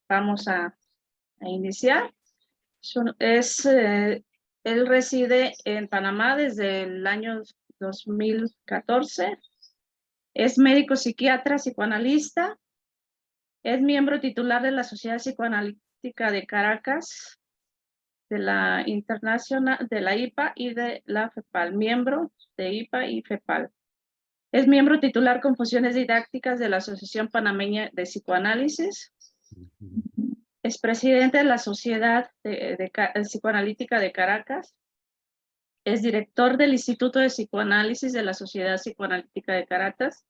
Vamos a iniciar. Él reside en Panamá desde el año 2014. Es médico psiquiatra, psicoanalista. Es miembro titular de la Sociedad Psicoanalítica de Caracas, de la Internacional, de la IPA y de la FEPAL. Miembro de IPA y FEPAL. Es miembro titular con funciones didácticas de la Asociación Panameña de Psicoanálisis. Es presidente de la Sociedad Psicoanalítica de Caracas. Es director del Instituto de Psicoanálisis de la Sociedad Psicoanalítica de Caracas.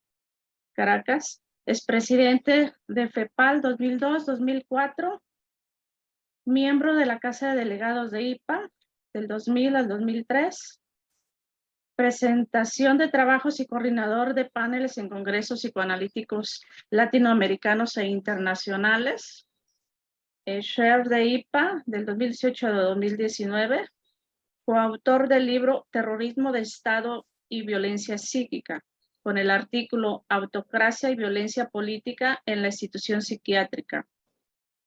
Es presidente de FEPAL 2002-2004. Miembro de la Casa de Delegados de IPA del 2000 al 2003. Presentación de trabajos y coordinador de paneles en congresos psicoanalíticos latinoamericanos e internacionales. Chair de IPA del 2018 al 2019. Coautor del libro Terrorismo de Estado y Violencia Psíquica, con el artículo Autocracia y Violencia Política en la Institución Psiquiátrica,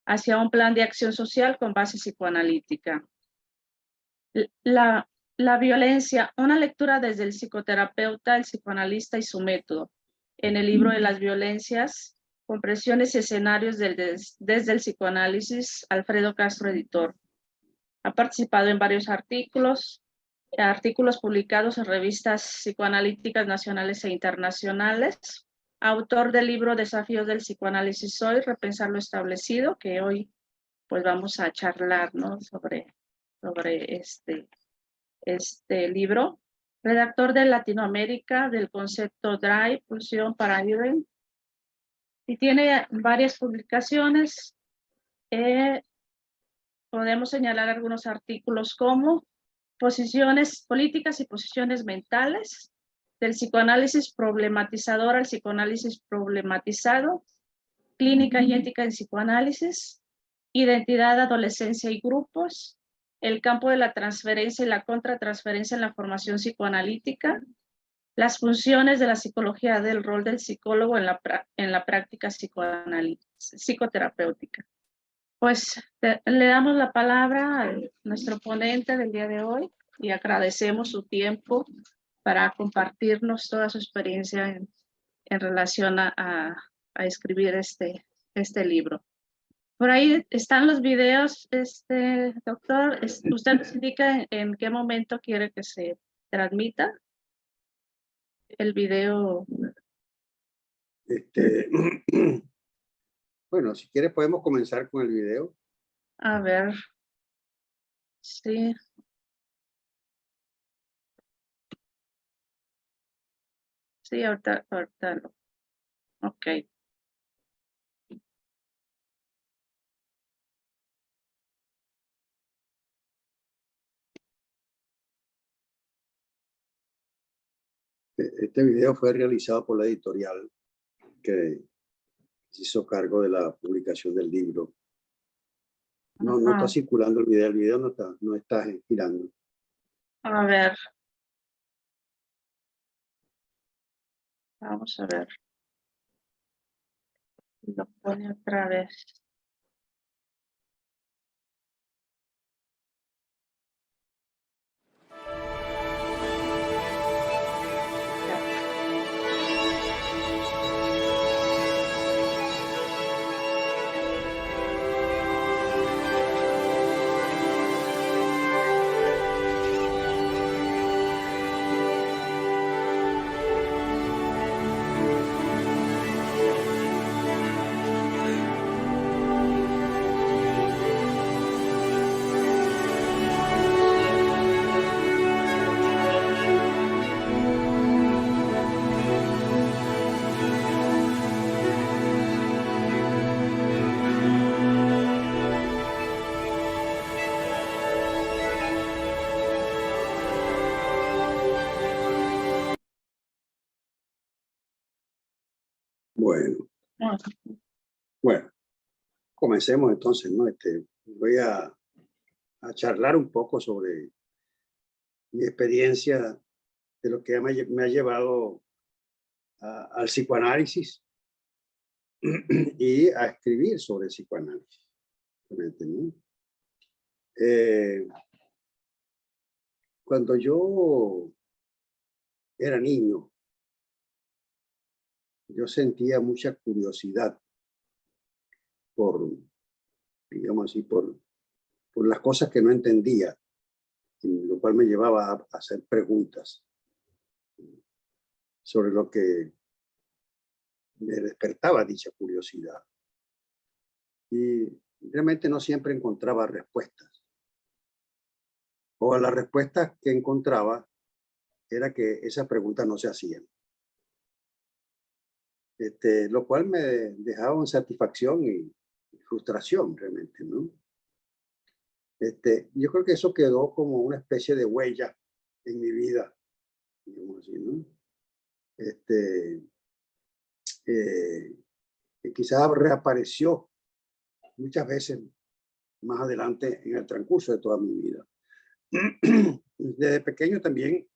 hacia un plan de acción social con base psicoanalítica. La violencia, una lectura desde el psicoterapeuta, el psicoanalista y su método. En el libro de las violencias, compresiones y escenarios desde el psicoanálisis, Alfredo Castro, editor. Ha participado en varios artículos publicados en revistas psicoanalíticas nacionales e internacionales. Autor del libro Desafíos del Psicoanálisis Hoy, Repensar lo Establecido, que hoy pues vamos a charlar, ¿no? sobre este libro. Redactor de Latinoamérica del concepto Drive, Pulsión para Paradigm. Y tiene varias publicaciones. Podemos señalar algunos artículos como Posiciones políticas y posiciones mentales, del psicoanálisis problematizador al psicoanálisis problematizado, Clínica y ética en psicoanálisis, Identidad, adolescencia y grupos, el campo de la transferencia y la contratransferencia en la formación psicoanalítica, las funciones de la psicología del rol del psicólogo en la práctica psicoterapéutica. Pues le damos la palabra a nuestro ponente del día de hoy y agradecemos su tiempo para compartirnos toda su experiencia en relación a escribir este libro. Por ahí están los videos, doctor. ¿Usted nos indica en qué momento quiere que se transmita el video? Bueno, si quiere podemos comenzar con el video. A ver, sí. Sí, ahorita no. Ok. Este video fue realizado por la editorial que se hizo cargo de la publicación del libro. No está circulando el video no está girando. A ver. Vamos a ver. Lo pone otra vez. Bueno, comencemos entonces, ¿no? Voy a charlar un poco sobre mi experiencia de lo que me ha llevado al psicoanálisis y a escribir sobre psicoanálisis. ¿No? Cuando yo era niño, yo sentía mucha curiosidad por, digamos así, por las cosas que no entendía, lo cual me llevaba a hacer preguntas sobre lo que me despertaba dicha curiosidad. Y realmente no siempre encontraba respuestas. O las respuestas que encontraba era que esas preguntas no se hacían. Lo cual me dejaba insatisfacción y frustración realmente, ¿no? Yo creo que eso quedó como una especie de huella en mi vida, digamos así, ¿no? Y quizás reapareció muchas veces más adelante en el transcurso de toda mi vida. Desde pequeño también,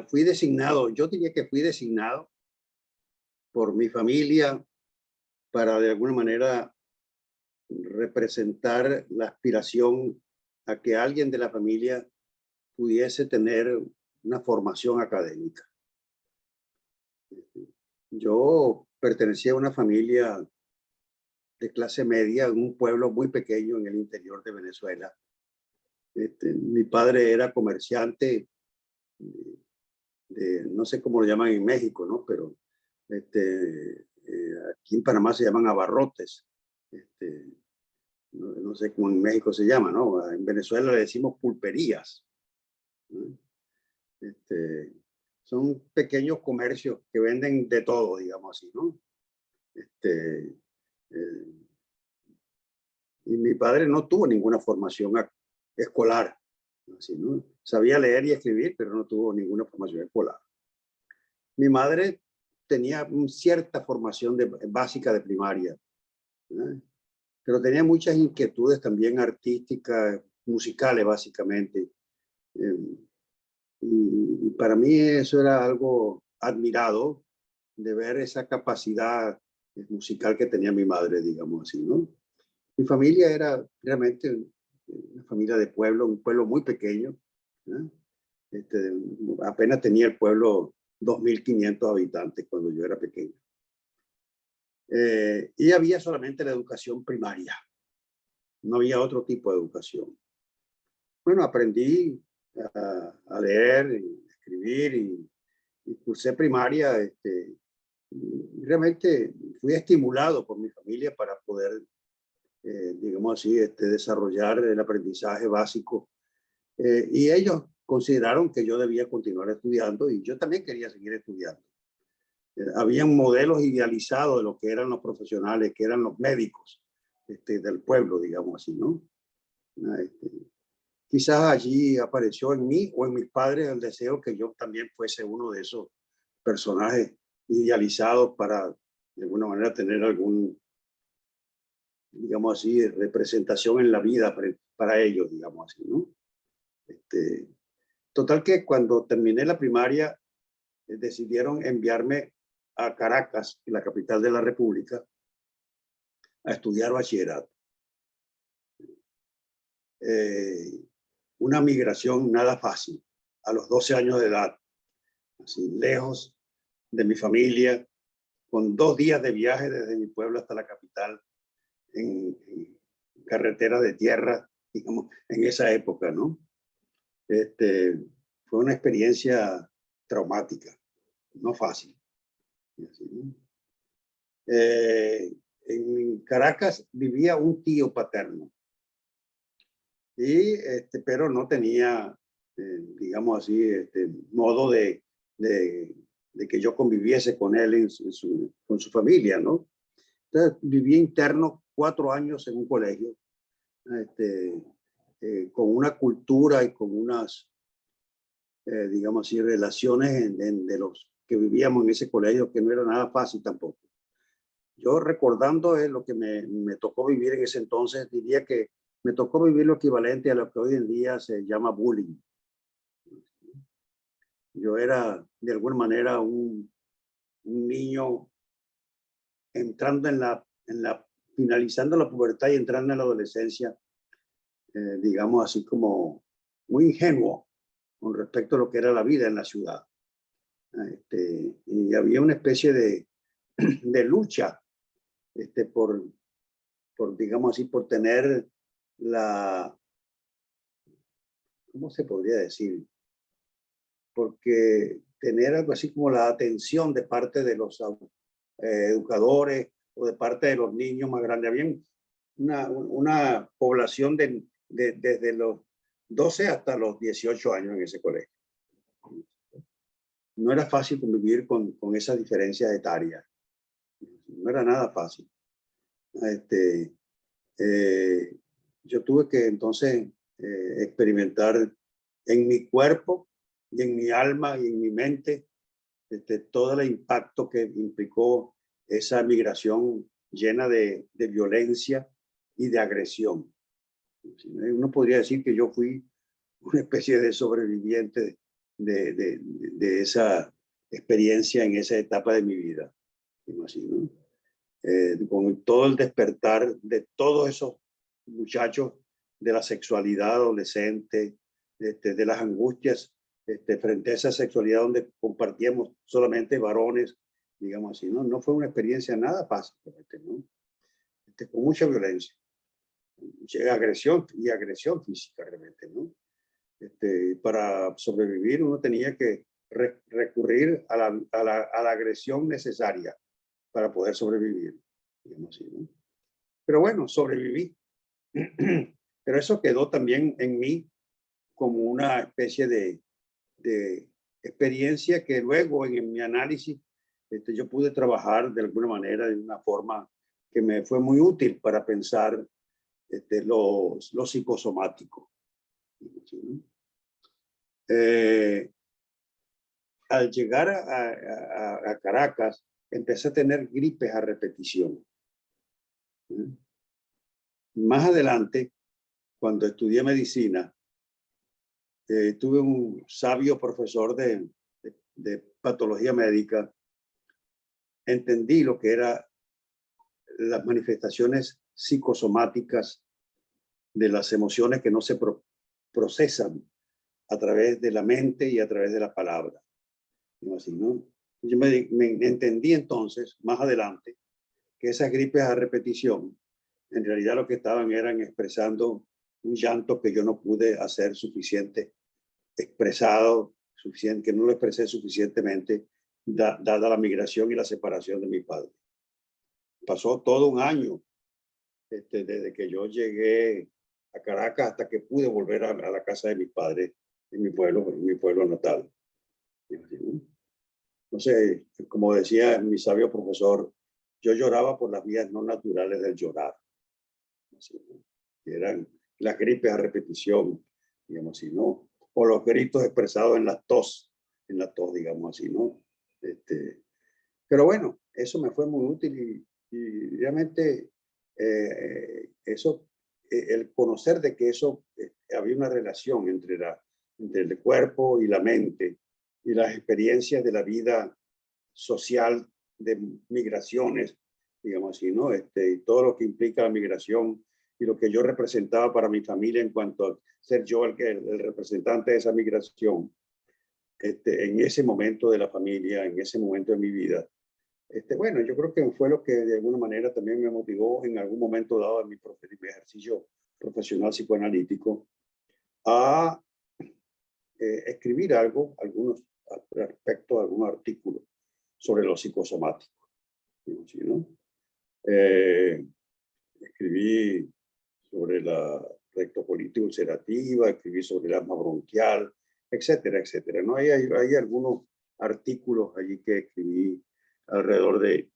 fui designado, yo diría que fui designado por mi familia para de alguna manera representar la aspiración a que alguien de la familia pudiese tener una formación académica. Yo pertenecía a una familia de clase media en un pueblo muy pequeño en el interior de Venezuela. Mi padre era comerciante no sé cómo lo llaman en México, ¿no? Pero aquí en Panamá se llaman abarrotes. No sé cómo en México se llama, ¿no? En Venezuela le decimos pulperías, ¿no? Son pequeños comercios que venden de todo, digamos así, ¿no? Y mi padre no tuvo ninguna formación escolar, así, ¿no? Sabía leer y escribir, pero no tuvo ninguna formación escolar. Mi madre tenía cierta formación básica de primaria, ¿no? Pero tenía muchas inquietudes también artísticas, musicales básicamente. Y para mí eso era algo admirado, de ver esa capacidad musical que tenía mi madre, digamos así, ¿no? Mi familia era realmente una familia de pueblo, un pueblo muy pequeño, ¿no? Apenas tenía el pueblo 2.500 habitantes cuando yo era pequeño. Y había solamente la educación primaria. No había otro tipo de educación. Bueno, aprendí a leer, y escribir y cursé primaria. Realmente fui estimulado por mi familia para poder, digamos así, desarrollar el aprendizaje básico. Y ellos consideraron que yo debía continuar estudiando y yo también quería seguir estudiando. Habían modelos idealizados de lo que eran los profesionales, que eran los médicos del pueblo, digamos así, ¿no? Quizás allí apareció en mí o en mis padres el deseo que yo también fuese uno de esos personajes idealizados para, de alguna manera, tener algún, digamos así, representación en la vida para ellos, digamos así, ¿no? Total que cuando terminé la primaria, decidieron enviarme a Caracas, la capital de la República, a estudiar bachillerato. Una migración nada fácil, a los 12 años de edad, así lejos de mi familia, con 2 días de viaje desde mi pueblo hasta la capital, en carretera de tierra, digamos, en esa época, ¿no? Fue una experiencia traumática, no fácil. En Caracas vivía un tío paterno, pero no tenía, digamos así, modo de que yo conviviese con él con su familia, ¿no? Entonces viví interno 4 años en un colegio, con una cultura y con unas, digamos así, relaciones de los que vivíamos en ese colegio que no era nada fácil tampoco. Yo recordando lo que me tocó vivir en ese entonces, diría que me tocó vivir lo equivalente a lo que hoy en día se llama bullying. Yo era de alguna manera un niño entrando finalizando la pubertad y entrando en la adolescencia, digamos así como muy ingenuo con respecto a lo que era la vida en la ciudad. Y había una especie de lucha digamos así, por tener ¿cómo se podría decir? Porque tener algo así como la atención de parte de los educadores o de parte de los niños más grandes. Había una población desde los 12 hasta los 18 años en ese colegio. No era fácil convivir con esa diferencia etaria. No era nada fácil. Yo tuve que entonces experimentar en mi cuerpo y en mi alma y en mi mente todo el impacto que implicó esa migración llena de violencia y de agresión. Uno podría decir que yo fui una especie de sobreviviente de esa experiencia en esa etapa de mi vida. Imagino. Con todo el despertar de todos esos muchachos de la sexualidad adolescente, de las angustias frente a esa sexualidad donde compartíamos solamente varones, digamos así, ¿no? No fue una experiencia nada fácil, ¿no? Con mucha violencia, mucha agresión y agresión física realmente, ¿no? Para sobrevivir uno tenía que recurrir a la agresión necesaria para poder sobrevivir, digamos así, ¿no? Pero bueno, sobreviví. Pero eso quedó también en mí como una especie de experiencia que luego en mi análisis yo pude trabajar de alguna manera, de una forma que me fue muy útil para pensar lo psicosomático. ¿Sí? Al llegar a Caracas, empecé a tener gripes a repetición. Más adelante, cuando estudié medicina, tuve un sabio profesor de patología médica. Entendí lo que eran las manifestaciones psicosomáticas de las emociones que no se procesan a través de la mente y a través de la palabra. Así, ¿no? Yo me entendí entonces, más adelante, que esas gripes a repetición, en realidad lo que estaban eran expresando un llanto que yo no pude hacer suficiente, que no lo expresé suficientemente, dada la migración y la separación de mi padre. Pasó todo un año desde que yo llegué a Caracas hasta que pude volver a la casa de mis padres en mi pueblo natal. Entonces, como decía mi sabio profesor, yo lloraba por las vías no naturales del llorar. Así, ¿no? Que eran las gripes a repetición, digamos así, ¿no? O los gritos expresados en la tos, digamos así, ¿no? Pero bueno, eso me fue muy útil y realmente el conocer de que eso, había una relación entre el cuerpo y la mente y las experiencias de la vida social de migraciones, digamos así, ¿no? Y todo lo que implica la migración y lo que yo representaba para mi familia en cuanto a ser yo el representante de esa migración, en ese momento de la familia, en ese momento de mi vida. Bueno, yo creo que fue lo que de alguna manera también me motivó en algún momento dado en mi ejercicio profesional psicoanalítico a escribir algunos respecto a algún artículo sobre lo psicosomático. ¿Sí, no? Escribí sobre la rectopolitis ulcerativa, escribí sobre el asma bronquial, etcétera, etcétera. ¿No? Hay algunos artículos allí que escribí alrededor de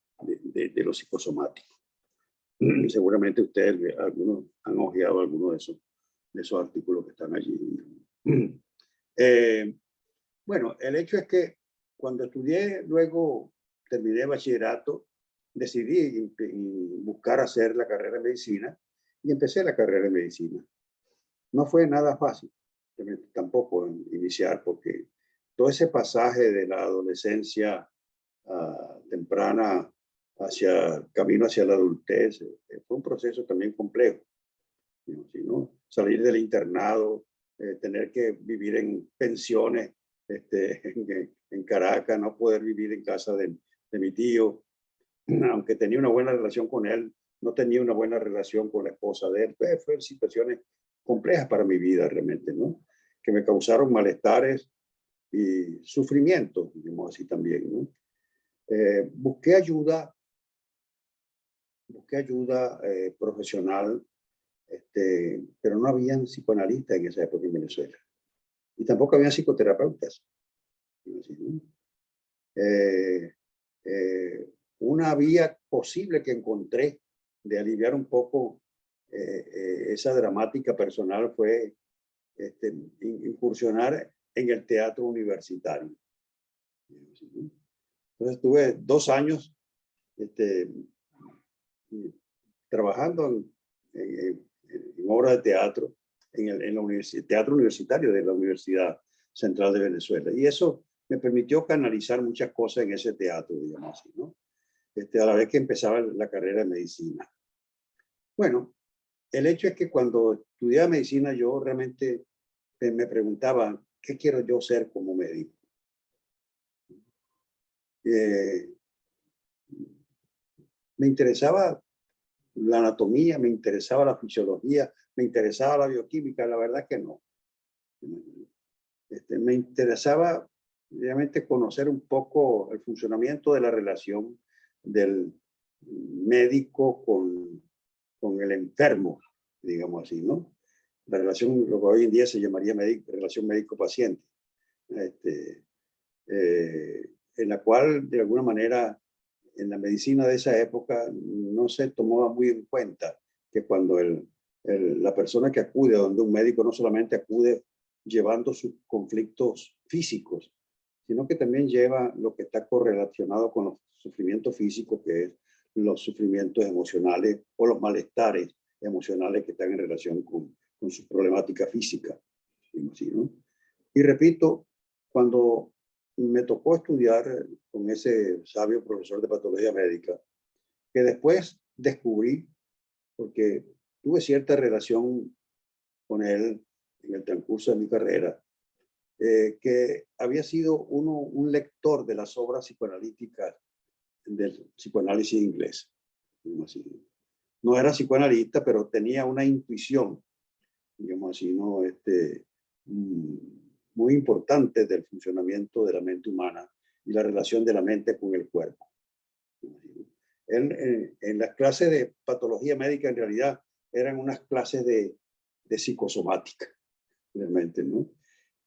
lo psicosomático. Seguramente ustedes, algunos han hojeado algunos de esos artículos que están allí. Bueno, el hecho es que cuando estudié, luego terminé bachillerato, decidí buscar hacer la carrera de medicina y empecé la carrera de medicina. No fue nada fácil tampoco iniciar porque todo ese pasaje de la adolescencia temprana camino hacia la adultez, fue un proceso también complejo. ¿No? Salir del internado, tener que vivir en pensiones en Caracas, no poder vivir en casa de mi tío, aunque tenía una buena relación con él, no tenía una buena relación con la esposa de él. Fueron situaciones complejas para mi vida realmente, ¿no? Que me causaron malestares y sufrimiento, digamos así también, ¿no? Busqué ayuda profesional, pero no habían psicoanalistas en esa época en Venezuela. Y tampoco había psicoterapeutas. ¿No? Una vía posible que encontré de aliviar un poco esa dramática personal fue incursionar en el teatro universitario. Entonces estuve 2 años trabajando en obra de teatro en el teatro universitario de la Universidad Central de Venezuela. Y eso me permitió canalizar muchas cosas en ese teatro, digamos así, ¿no? A la vez que empezaba la carrera de medicina. Bueno, el hecho es que cuando estudiaba medicina yo realmente me preguntaba, ¿qué quiero yo ser como médico? Me interesaba la anatomía, me interesaba la fisiología, me interesaba la bioquímica, la verdad que no. Me interesaba realmente conocer un poco el funcionamiento de la relación del médico con el enfermo, digamos así, ¿no? La relación, lo que hoy en día se llamaría relación médico-paciente, en la cual, de alguna manera, en la medicina de esa época no se tomaba muy en cuenta que cuando la persona que acude a donde un médico no solamente acude llevando sus conflictos físicos, sino que también lleva lo que está correlacionado con los sufrimientos físicos, que es los sufrimientos emocionales o los malestares emocionales que están en relación con su problemática física. ¿No? Y repito, cuando me tocó estudiar con ese sabio profesor de patología médica, que después descubrí, porque tuve cierta relación con él en el transcurso de mi carrera, que había sido un lector de las obras psicoanalíticas del psicoanálisis inglés. No era psicoanalista, pero tenía una intuición, digamos así, ¿no? Muy importante del funcionamiento de la mente humana y la relación de la mente con el cuerpo. En las clases de patología médica, en realidad, eran unas clases de psicosomática, realmente, ¿no?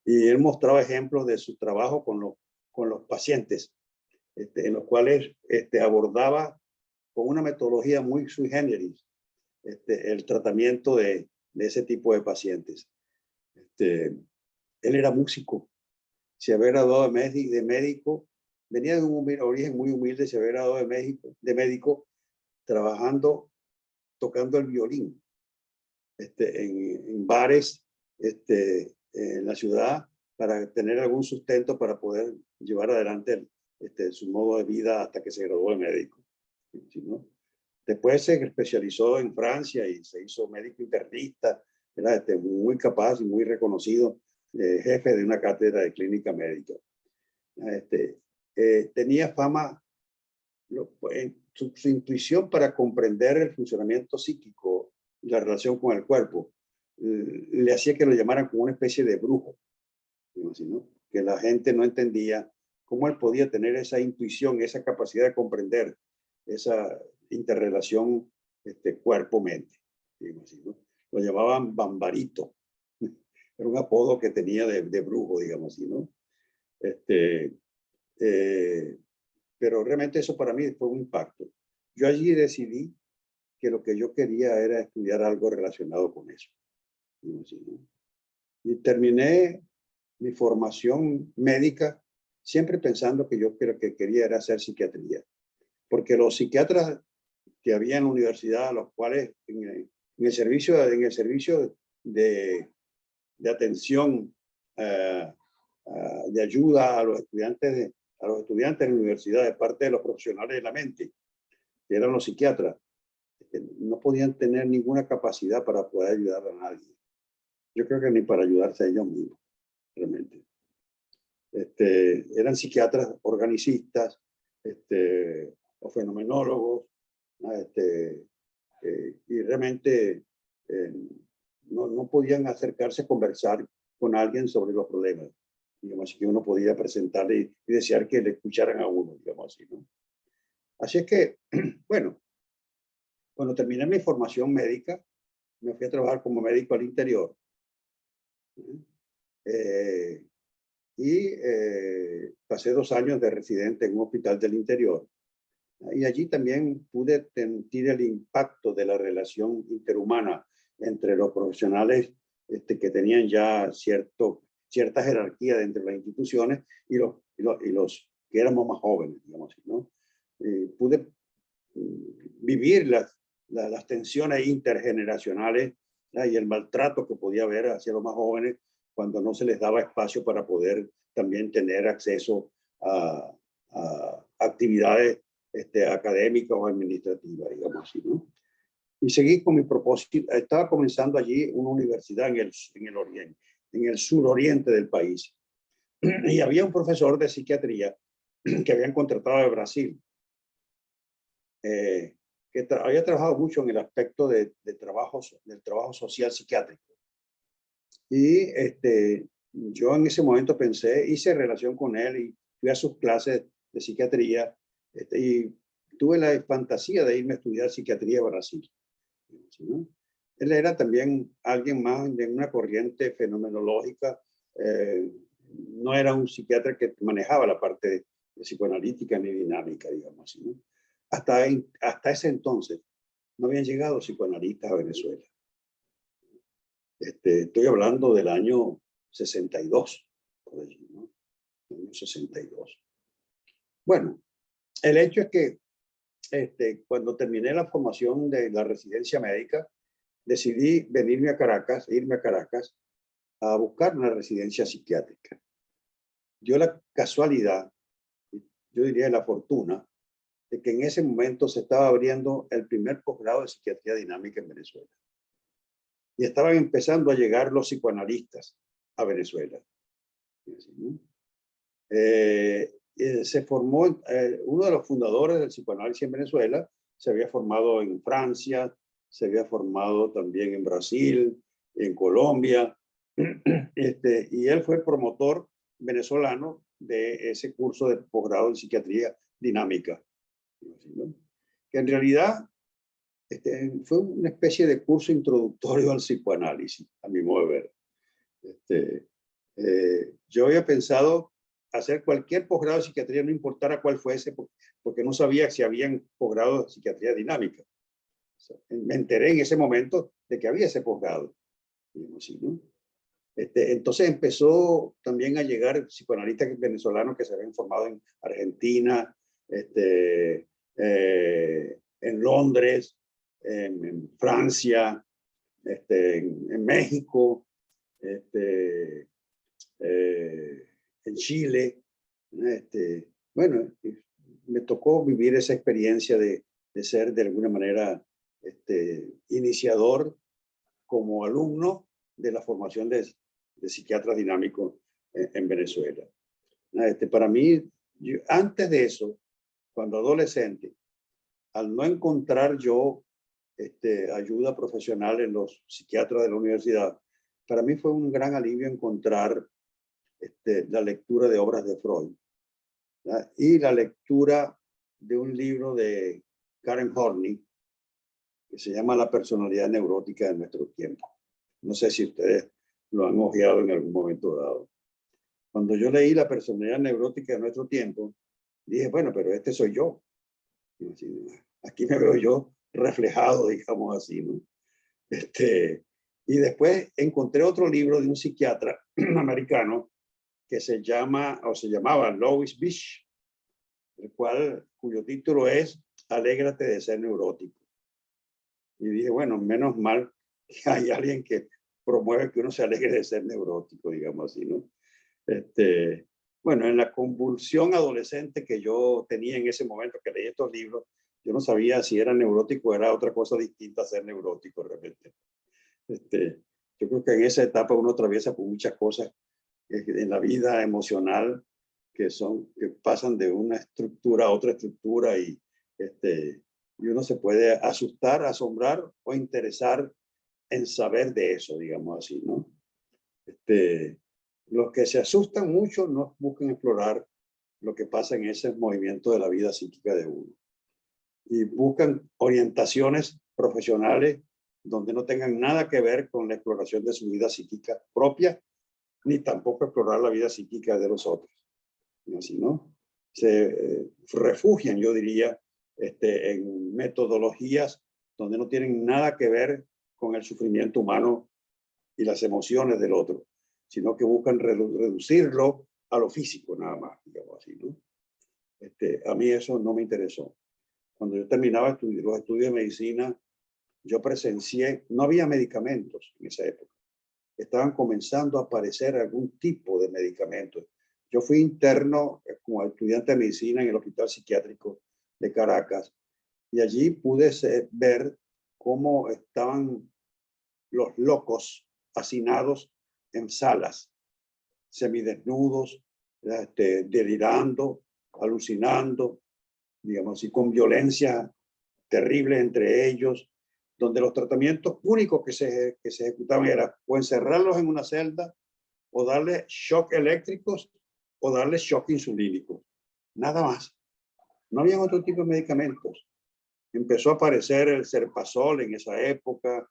Y él mostraba ejemplos de su trabajo con los pacientes, en los cuales abordaba con una metodología muy sui generis el tratamiento de ese tipo de pacientes. Él era músico, se había graduado de médico, venía de un origen muy humilde, se había graduado de médico, trabajando, tocando el violín en bares en la ciudad para tener algún sustento para poder llevar adelante su modo de vida hasta que se graduó de médico. ¿No? Después se especializó en Francia y se hizo médico internista, era muy capaz y muy reconocido, jefe de una cátedra de clínica médica. Tenía fama, su intuición para comprender el funcionamiento psíquico y la relación con el cuerpo, le hacía que lo llamaran como una especie de brujo, ¿no? Que la gente no entendía cómo él podía tener esa intuición, esa capacidad de comprender esa interrelación cuerpo-mente. ¿No? Lo llamaban Bambarito. Era un apodo que tenía de brujo, digamos así, ¿no? Pero realmente eso para mí fue un impacto. Yo allí decidí que lo que yo quería era estudiar algo relacionado con eso. ¿No? Y terminé mi formación médica siempre pensando que yo lo que quería era hacer psiquiatría. Porque los psiquiatras que había en la universidad, los cuales en el servicio de atención de ayuda a los estudiantes de la universidad de parte de los profesionales de la mente, que eran los psiquiatras, que no podían tener ninguna capacidad para poder ayudar a nadie. Yo creo que ni para ayudarse a ellos mismos, realmente. Eran psiquiatras organicistas, o fenomenólogos, ¿no? Y realmente no podían acercarse a conversar con alguien sobre los problemas. Digamos, así que uno podía presentarle y desear que le escucharan a uno, digamos así, ¿no? Así es que, bueno, cuando terminé mi formación médica, me fui a trabajar como médico al interior. Pasé 2 años de residente en un hospital del interior. Y allí también pude sentir el impacto de la relación interhumana entre los profesionales que tenían ya cierta jerarquía dentro de las instituciones y los que éramos más jóvenes, digamos así, ¿no? Pude vivir las tensiones intergeneracionales, ¿no? Y el maltrato que podía haber hacia los más jóvenes cuando no se les daba espacio para poder también tener acceso a actividades académicas o administrativas, digamos así, ¿no? Y seguí con mi propósito. Estaba comenzando allí una universidad en el oriente, en el suroriente del país. Y había un profesor de psiquiatría que habían contratado de Brasil, que había trabajado mucho en el aspecto del trabajo social psiquiátrico. Y yo en ese momento pensé, hice relación con él y fui a sus clases de psiquiatría, y tuve la fantasía de irme a estudiar psiquiatría a Brasil, ¿no? Él era también alguien más de una corriente fenomenológica, no era un psiquiatra que manejaba la parte de psicoanalítica ni dinámica, digamos así, ¿no? Hasta ese entonces no habían llegado psicoanalistas a Venezuela. Estoy hablando del año 62, por allí, ¿no? El año 62. Bueno, el hecho es que cuando terminé la formación de la residencia médica, decidí irme a Caracas a buscar una residencia psiquiátrica. Dio la casualidad, yo diría la fortuna, de que en ese momento se estaba abriendo el primer posgrado de psiquiatría dinámica en Venezuela. Y estaban empezando a llegar los psicoanalistas a Venezuela. Se formó, uno de los fundadores del psicoanálisis en Venezuela, se había formado en Francia, se había formado también en Brasil, en Colombia, y él fue promotor venezolano de ese curso de posgrado en psiquiatría dinámica, ¿no? Que en realidad fue una especie de curso introductorio al psicoanálisis, a mi modo de ver. Yo había pensado hacer cualquier posgrado de psiquiatría, no importara cuál fuese, porque no sabía si habían posgrados de psiquiatría dinámica. Me enteré en ese momento de que había ese posgrado. ¿No? Entonces empezó también a llegar psicoanalistas venezolanos que se habían formado en Argentina, en Londres, en Francia, en México, en Chile. Bueno, me tocó vivir esa experiencia de ser de alguna manera iniciador como alumno de la formación de psiquiatra dinámico en Venezuela. Para mí, antes de eso, cuando adolescente, al no encontrar yo ayuda profesional en los psiquiatras de la universidad, para mí fue un gran alivio encontrar la lectura de obras de Freud, ¿verdad? Y la lectura de un libro de Karen Horney que se llama La personalidad neurótica de nuestro tiempo. No sé si ustedes lo han ojeado en algún momento dado. Cuando yo leí La personalidad neurótica de nuestro tiempo, dije, bueno, pero este soy yo. Aquí me veo yo reflejado, digamos así, ¿no? Y después encontré otro libro de un psiquiatra americano que se llamaba Louis Beach, cuyo título es Alégrate de ser neurótico. Y dije, bueno, menos mal que hay alguien que promueve que uno se alegre de ser neurótico, digamos así, ¿no? Bueno, en la convulsión adolescente que yo tenía en ese momento que leí estos libros, yo no sabía si era neurótico o era otra cosa distinta a ser neurótico realmente. Yo creo que en esa etapa uno atraviesa por muchas cosas en la vida emocional que pasan de una estructura a otra estructura y uno se puede asustar, asombrar o interesar en saber de eso, digamos así, ¿no? Los que se asustan mucho no buscan explorar lo que pasa en ese movimiento de la vida psíquica de uno y buscan orientaciones profesionales donde no tengan nada que ver con la exploración de su vida psíquica propia, ni tampoco explorar la vida psíquica de los otros. Y así, ¿no? Se refugian, yo diría, en metodologías donde no tienen nada que ver con el sufrimiento humano y las emociones del otro, sino que buscan reducirlo a lo físico nada más, digamos así, ¿no? A mí eso no me interesó. Cuando yo terminaba los estudios de medicina, yo presencié, no había medicamentos en esa época. Estaban comenzando a aparecer algún tipo de medicamentos. Yo fui interno como estudiante de medicina en el Hospital Psiquiátrico de Caracas y allí pude ver cómo estaban los locos hacinados en salas, semidesnudos, delirando, alucinando, digamos así, con violencia terrible entre ellos, donde los tratamientos únicos que se ejecutaban era o encerrarlos en una celda, o darle shock eléctricos, o darle shock insulínico. Nada más. No había otro tipo de medicamentos. Empezó a aparecer el Serpazol en esa época,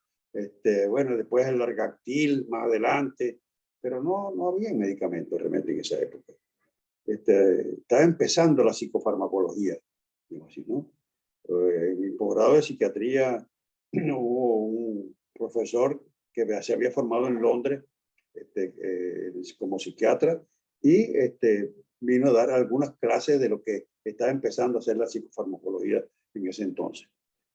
bueno, después el Largactil más adelante, pero no había medicamentos realmente en esa época. Estaba empezando la psicofarmacología, digo así, ¿no? En mi posgrado de psiquiatría hubo un profesor que se había formado en Londres como psiquiatra y vino a dar algunas clases de lo que estaba empezando a hacer la psicofarmacología en ese entonces,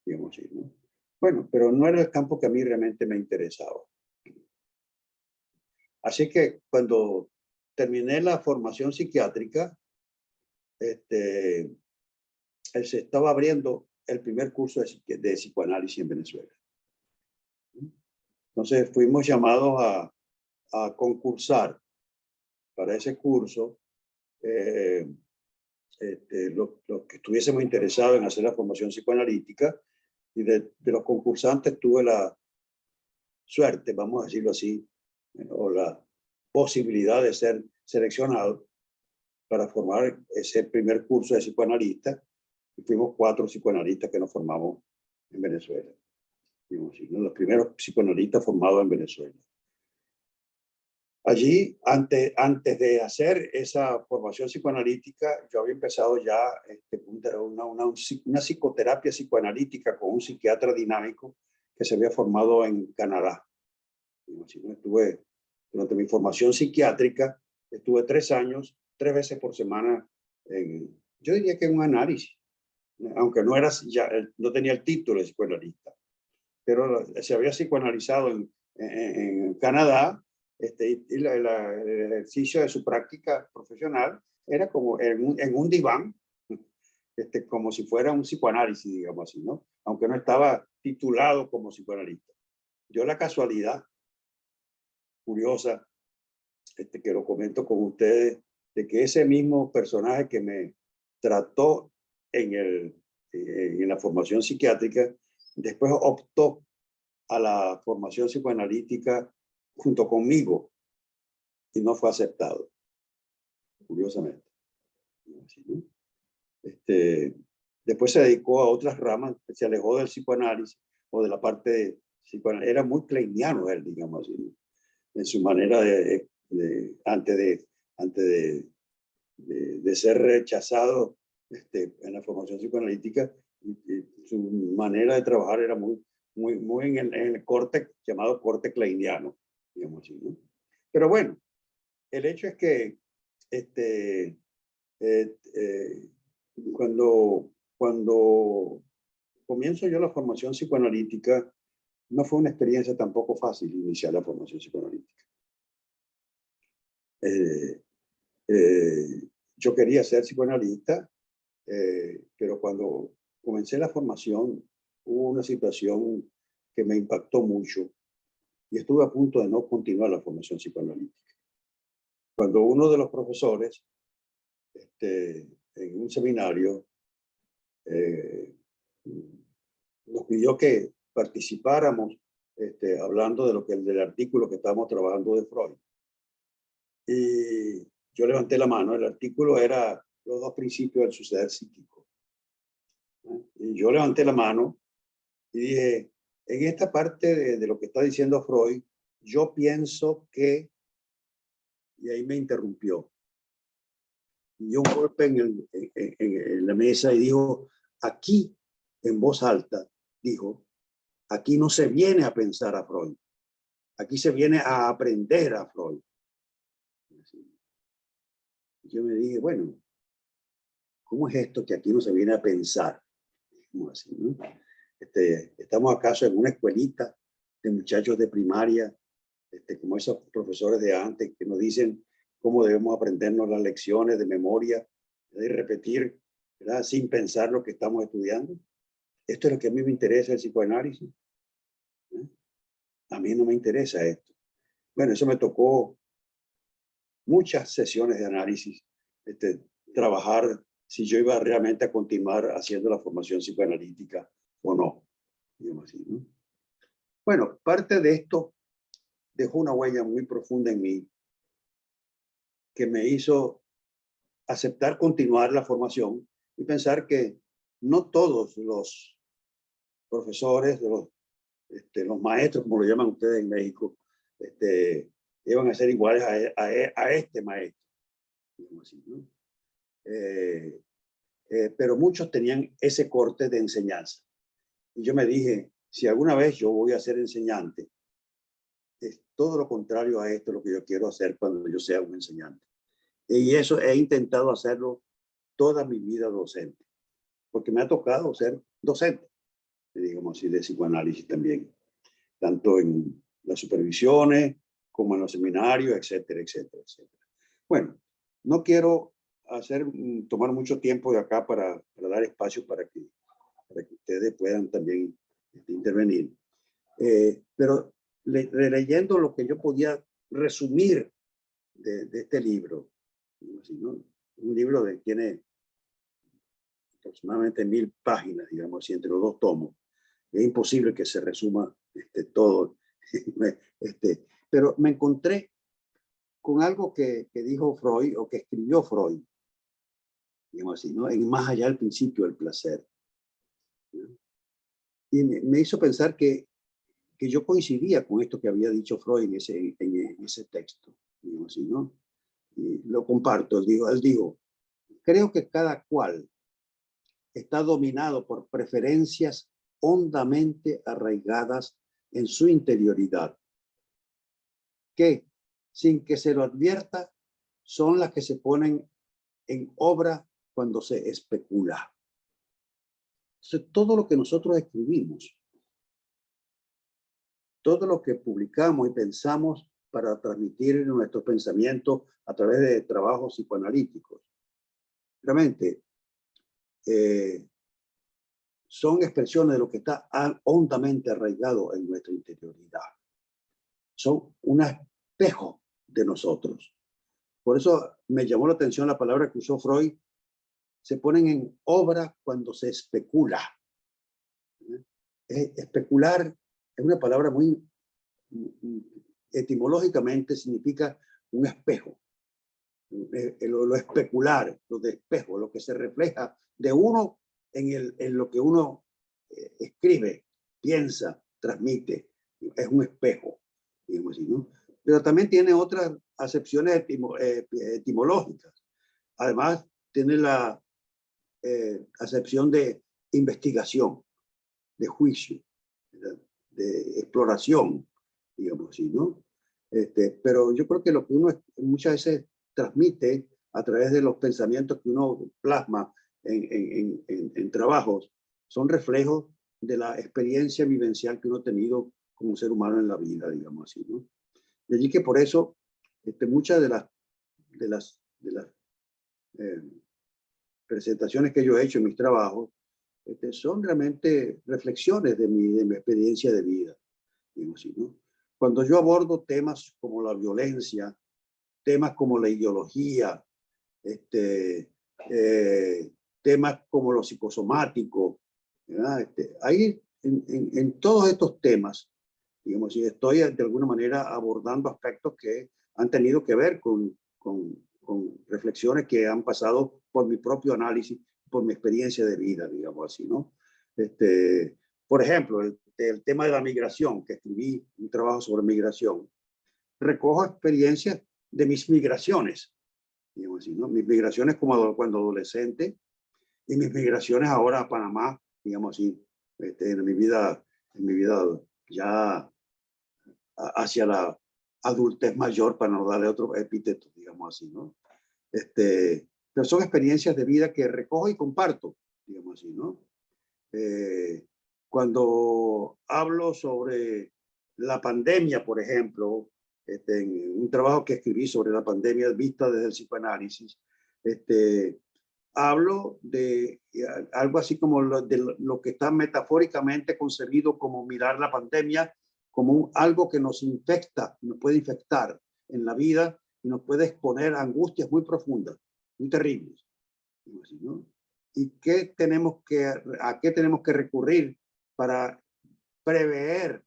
digamos así, ¿no? Bueno, pero no era el campo que a mí realmente me interesaba. Así que cuando terminé la formación psiquiátrica, se estaba abriendo el primer curso de psicoanálisis en Venezuela. Entonces fuimos llamados a concursar para ese curso los que estuviésemos interesados en hacer la formación psicoanalítica, y de los concursantes tuve la suerte, vamos a decirlo así, o la posibilidad de ser seleccionado para formar ese primer curso de psicoanalista, y fuimos 4 psicoanalistas que nos formamos en Venezuela. Digamos así, ¿no? Los primeros psicoanalistas formados en Venezuela. Allí, antes de hacer esa formación psicoanalítica, yo había empezado ya una psicoterapia psicoanalítica con un psiquiatra dinámico que se había formado en Canadá. Estuve, durante mi formación psiquiátrica, estuve 3 años, 3 veces por semana, yo diría que en un análisis, aunque no tenía el título de psicoanalista, pero se había psicoanalizado en Canadá. Y el ejercicio de su práctica profesional era como en un diván, como si fuera un psicoanálisis, digamos así, ¿no? Aunque no estaba titulado como psicoanalista. Yo la casualidad curiosa, que lo comento con ustedes, de que ese mismo personaje que me trató en la formación psiquiátrica, después optó a la formación psicoanalítica junto conmigo y no fue aceptado, curiosamente. Después se dedicó a otras ramas, se alejó del psicoanálisis o de la parte de psicoanálisis. Era muy kleiniano él, digamos así, en su manera antes de ser rechazado en la formación psicoanalítica, su manera de trabajar era muy en el corte, llamado corte kleiniano, digamos así, ¿no? Pero bueno, el hecho es que cuando comienzo yo la formación psicoanalítica, no fue una experiencia tampoco fácil iniciar la formación psicoanalítica. Yo quería ser psicoanalista, pero cuando comencé la formación hubo una situación que me impactó mucho y estuve a punto de no continuar la formación psicoanalítica. Cuando uno de los profesores, en un seminario, nos pidió que participáramos hablando de del artículo que estábamos trabajando de Freud. Y yo levanté la mano. El artículo era los 2 principios del suceder psíquico. Y yo levanté la mano y dije, en esta parte de lo que está diciendo Freud, yo pienso que... Y ahí me interrumpió. Y dio un golpe en la mesa y dijo, aquí, en voz alta, dijo, aquí no se viene a pensar a Freud. Aquí se viene a aprender a Freud. Yo me dije, bueno, ¿cómo es esto que aquí no se viene a pensar? ¿Cómo así, no? ¿Estamos acaso en una escuelita de muchachos de primaria, como esos profesores de antes que nos dicen cómo debemos aprendernos las lecciones de memoria, de repetir, ¿verdad? Sin pensar lo que estamos estudiando? Esto es lo que a mí me interesa, el psicoanálisis. A mí no me interesa esto. Bueno, eso me tocó muchas sesiones de análisis, trabajar si yo iba realmente a continuar haciendo la formación psicoanalítica o no, digamos así, ¿no? Bueno, parte de esto dejó una huella muy profunda en mí que me hizo aceptar continuar la formación y pensar que no todos los profesores, los maestros, como lo llaman ustedes en México, iban a ser iguales a este maestro, digamos así, ¿no? Pero muchos tenían ese corte de enseñanza. Y yo me dije, si alguna vez yo voy a ser enseñante, es todo lo contrario a esto lo que yo quiero hacer cuando yo sea un enseñante. Y eso he intentado hacerlo toda mi vida docente, porque me ha tocado ser docente, digamos así, de psicoanálisis también, tanto en las supervisiones como en los seminarios, etcétera, etcétera, etcétera. Bueno, no quiero tomar mucho tiempo de acá para dar espacio para que ustedes puedan también intervenir. Pero leyendo lo que yo podía resumir de este libro, ¿no? Un libro que tiene aproximadamente 1000 páginas, digamos así, entre los 2 tomos. Es imposible que se resuma todo. Pero me encontré con algo que dijo Freud o que escribió Freud, digamos así, ¿no? En Más allá del principio del placer, ¿no? Y me hizo pensar que yo coincidía con esto que había dicho Freud en ese texto, digamos así, ¿no? Y lo comparto. Él dijo, creo que cada cual está dominado por preferencias hondamente arraigadas en su interioridad, que, sin que se lo advierta, son las que se ponen en obra cuando se especula. Entonces, todo lo que nosotros escribimos, todo lo que publicamos y pensamos para transmitir nuestros pensamientos a través de trabajos psicoanalíticos, realmente son expresiones de lo que está hondamente arraigado en nuestra interioridad. Son un espejo de nosotros. Por eso me llamó la atención la palabra que usó Freud. Se ponen en obra cuando se especula. Especular es una palabra muy etimológicamente significa un espejo. Lo especular, lo de espejo, lo que se refleja de uno en lo que uno escribe, piensa, transmite. Es un espejo, digamos así, ¿no? Pero también tiene otras acepciones etimológicas. Además, tiene la acepción de investigación, de juicio, de exploración, digamos así, ¿no? Pero yo creo que lo que uno muchas veces transmite a través de los pensamientos que uno plasma en trabajos son reflejos de la experiencia vivencial que uno ha tenido como ser humano en la vida, digamos así, ¿no? De allí que por eso muchas de las las presentaciones que yo he hecho en mis trabajos, son realmente reflexiones de mi experiencia de vida, digamos así, ¿no? Cuando yo abordo temas como la violencia, temas como la ideología, temas como lo psicosomático, ¿verdad? Ahí en todos estos temas, digamos, y estoy de alguna manera abordando aspectos que han tenido que ver con reflexiones que han pasado por mi propio análisis, por mi experiencia de vida, digamos así, ¿no? Por ejemplo, el tema de la migración, que escribí un trabajo sobre migración, recojo experiencias de mis migraciones, digamos así, ¿no? Mis migraciones como cuando adolescente y mis migraciones ahora a Panamá, digamos así, en mi vida ya hacia la adultez mayor, para no darle otro epíteto, digamos así, ¿no? Pero son experiencias de vida que recojo y comparto, digamos así, ¿no? Cuando hablo sobre la pandemia, por ejemplo, en un trabajo que escribí sobre la pandemia vista desde el psicoanálisis, hablo de algo así como de lo que está metafóricamente concebido como mirar la pandemia como algo que nos infecta, nos puede infectar en la vida y nos puede exponer a angustias muy profundas, muy terribles, ¿no? ¿Y a qué tenemos que recurrir para prever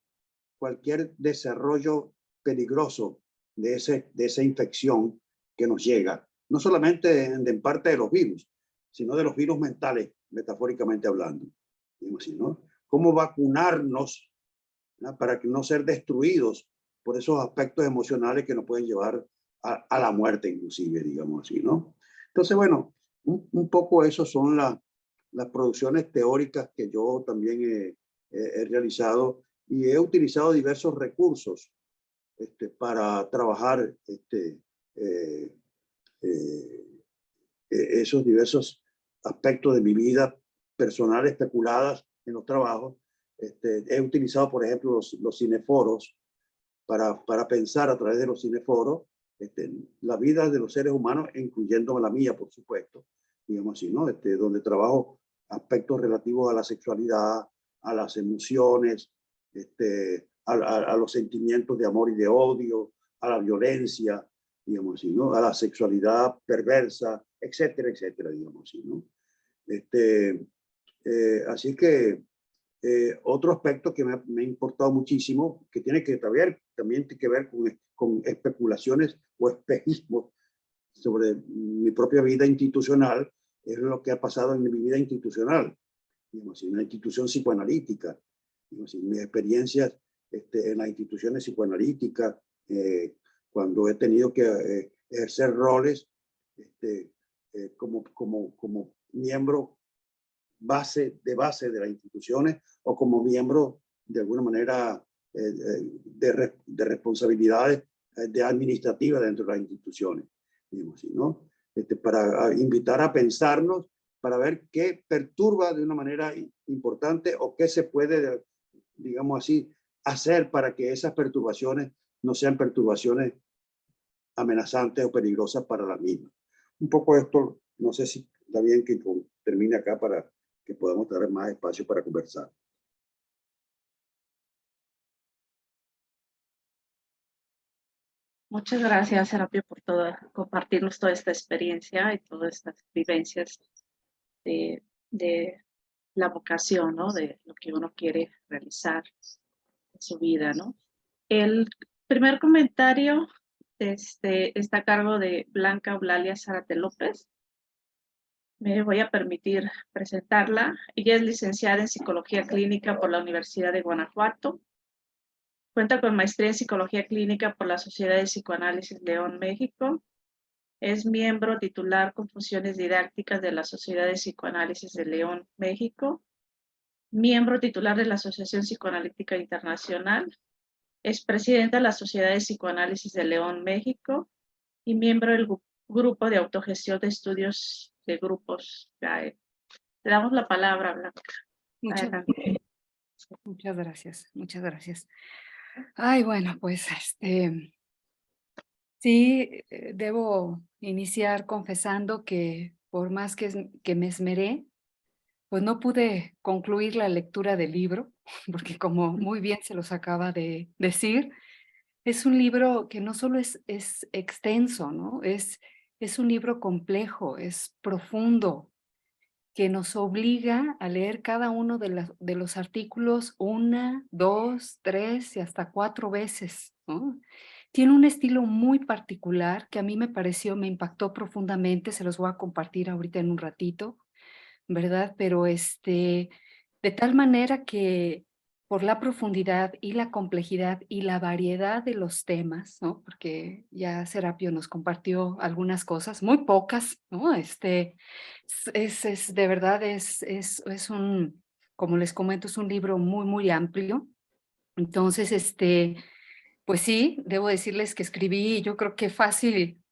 cualquier desarrollo peligroso de esa infección que nos llega? No solamente en parte de los virus, sino de los virus mentales, metafóricamente hablando. ¿No? ¿Cómo vacunarnos, ¿no?, para que no ser destruidos por esos aspectos emocionales que nos pueden llevar a la muerte inclusive, digamos así, ¿no? Entonces, bueno, un poco eso son las producciones teóricas que yo también he realizado, y he utilizado diversos recursos para trabajar esos diversos aspectos de mi vida personal especuladas en los trabajos. He utilizado, por ejemplo, los cineforos para pensar a través de los cineforos la vida de los seres humanos, incluyendo la mía, por supuesto, digamos así, ¿no? Donde trabajo aspectos relativos a la sexualidad, a las emociones, a los sentimientos de amor y de odio, a la violencia, digamos así, ¿no? A la sexualidad perversa, etcétera, etcétera, digamos así, ¿no? Así que otro aspecto que me ha importado muchísimo, que tiene que también tiene que ver con especulaciones o espejismos sobre mi propia vida institucional, es lo que ha pasado en mi vida institucional, digamos así, en la institución psicoanalítica, digamos así, mis experiencias en las instituciones psicoanalíticas, cuando he tenido que ejercer roles como miembro base de las instituciones, o como miembro de alguna manera de responsabilidades de administrativas dentro de las instituciones, digamos así, ¿no? Para invitar a pensarnos, para ver qué perturba de una manera importante o qué se puede, digamos así, hacer para que esas perturbaciones no sean perturbaciones amenazantes o peligrosas para la misma. Un poco esto, no sé si está bien que termine acá para que podamos tener más espacio para conversar. Muchas gracias, Serapio, por compartirnos toda esta experiencia y todas estas vivencias de la vocación, ¿no? De lo que uno quiere realizar en su vida, ¿no? El primer comentario está a cargo de Blanca Eulalia Zárate López. Me voy a permitir presentarla. Ella es licenciada en Psicología Clínica por la Universidad de Guanajuato. Cuenta con maestría en Psicología Clínica por la Sociedad de Psicoanálisis León, México. Es miembro titular con funciones didácticas de la Sociedad de Psicoanálisis de León, México. Miembro titular de la Asociación Psicoanalítica Internacional. Es presidenta de la Sociedad de Psicoanálisis de León, México. Y miembro del Grupo de Autogestión de Estudios de Grupos GAE. Te damos la palabra, Blanca. Muchas gracias, muchas gracias. Ay, bueno, pues Sí, debo iniciar confesando que por más que me esmeré, pues no pude concluir la lectura del libro, porque como muy bien se los acaba de decir, es un libro que no solo es extenso, ¿no? Es un libro complejo, es profundo, que nos obliga a leer cada uno de los artículos una, dos, tres y hasta cuatro veces, ¿no? Tiene un estilo muy particular que a mí me impactó profundamente, se los voy a compartir ahorita en un ratito, ¿verdad? Pero de tal manera que por la profundidad y la complejidad y la variedad de los temas, ¿no? Porque ya Serapio nos compartió algunas cosas, muy pocas, ¿no? De verdad, es un, como les comento, es un libro muy, muy amplio. Entonces, pues sí, debo decirles que escribí, yo creo que fácil,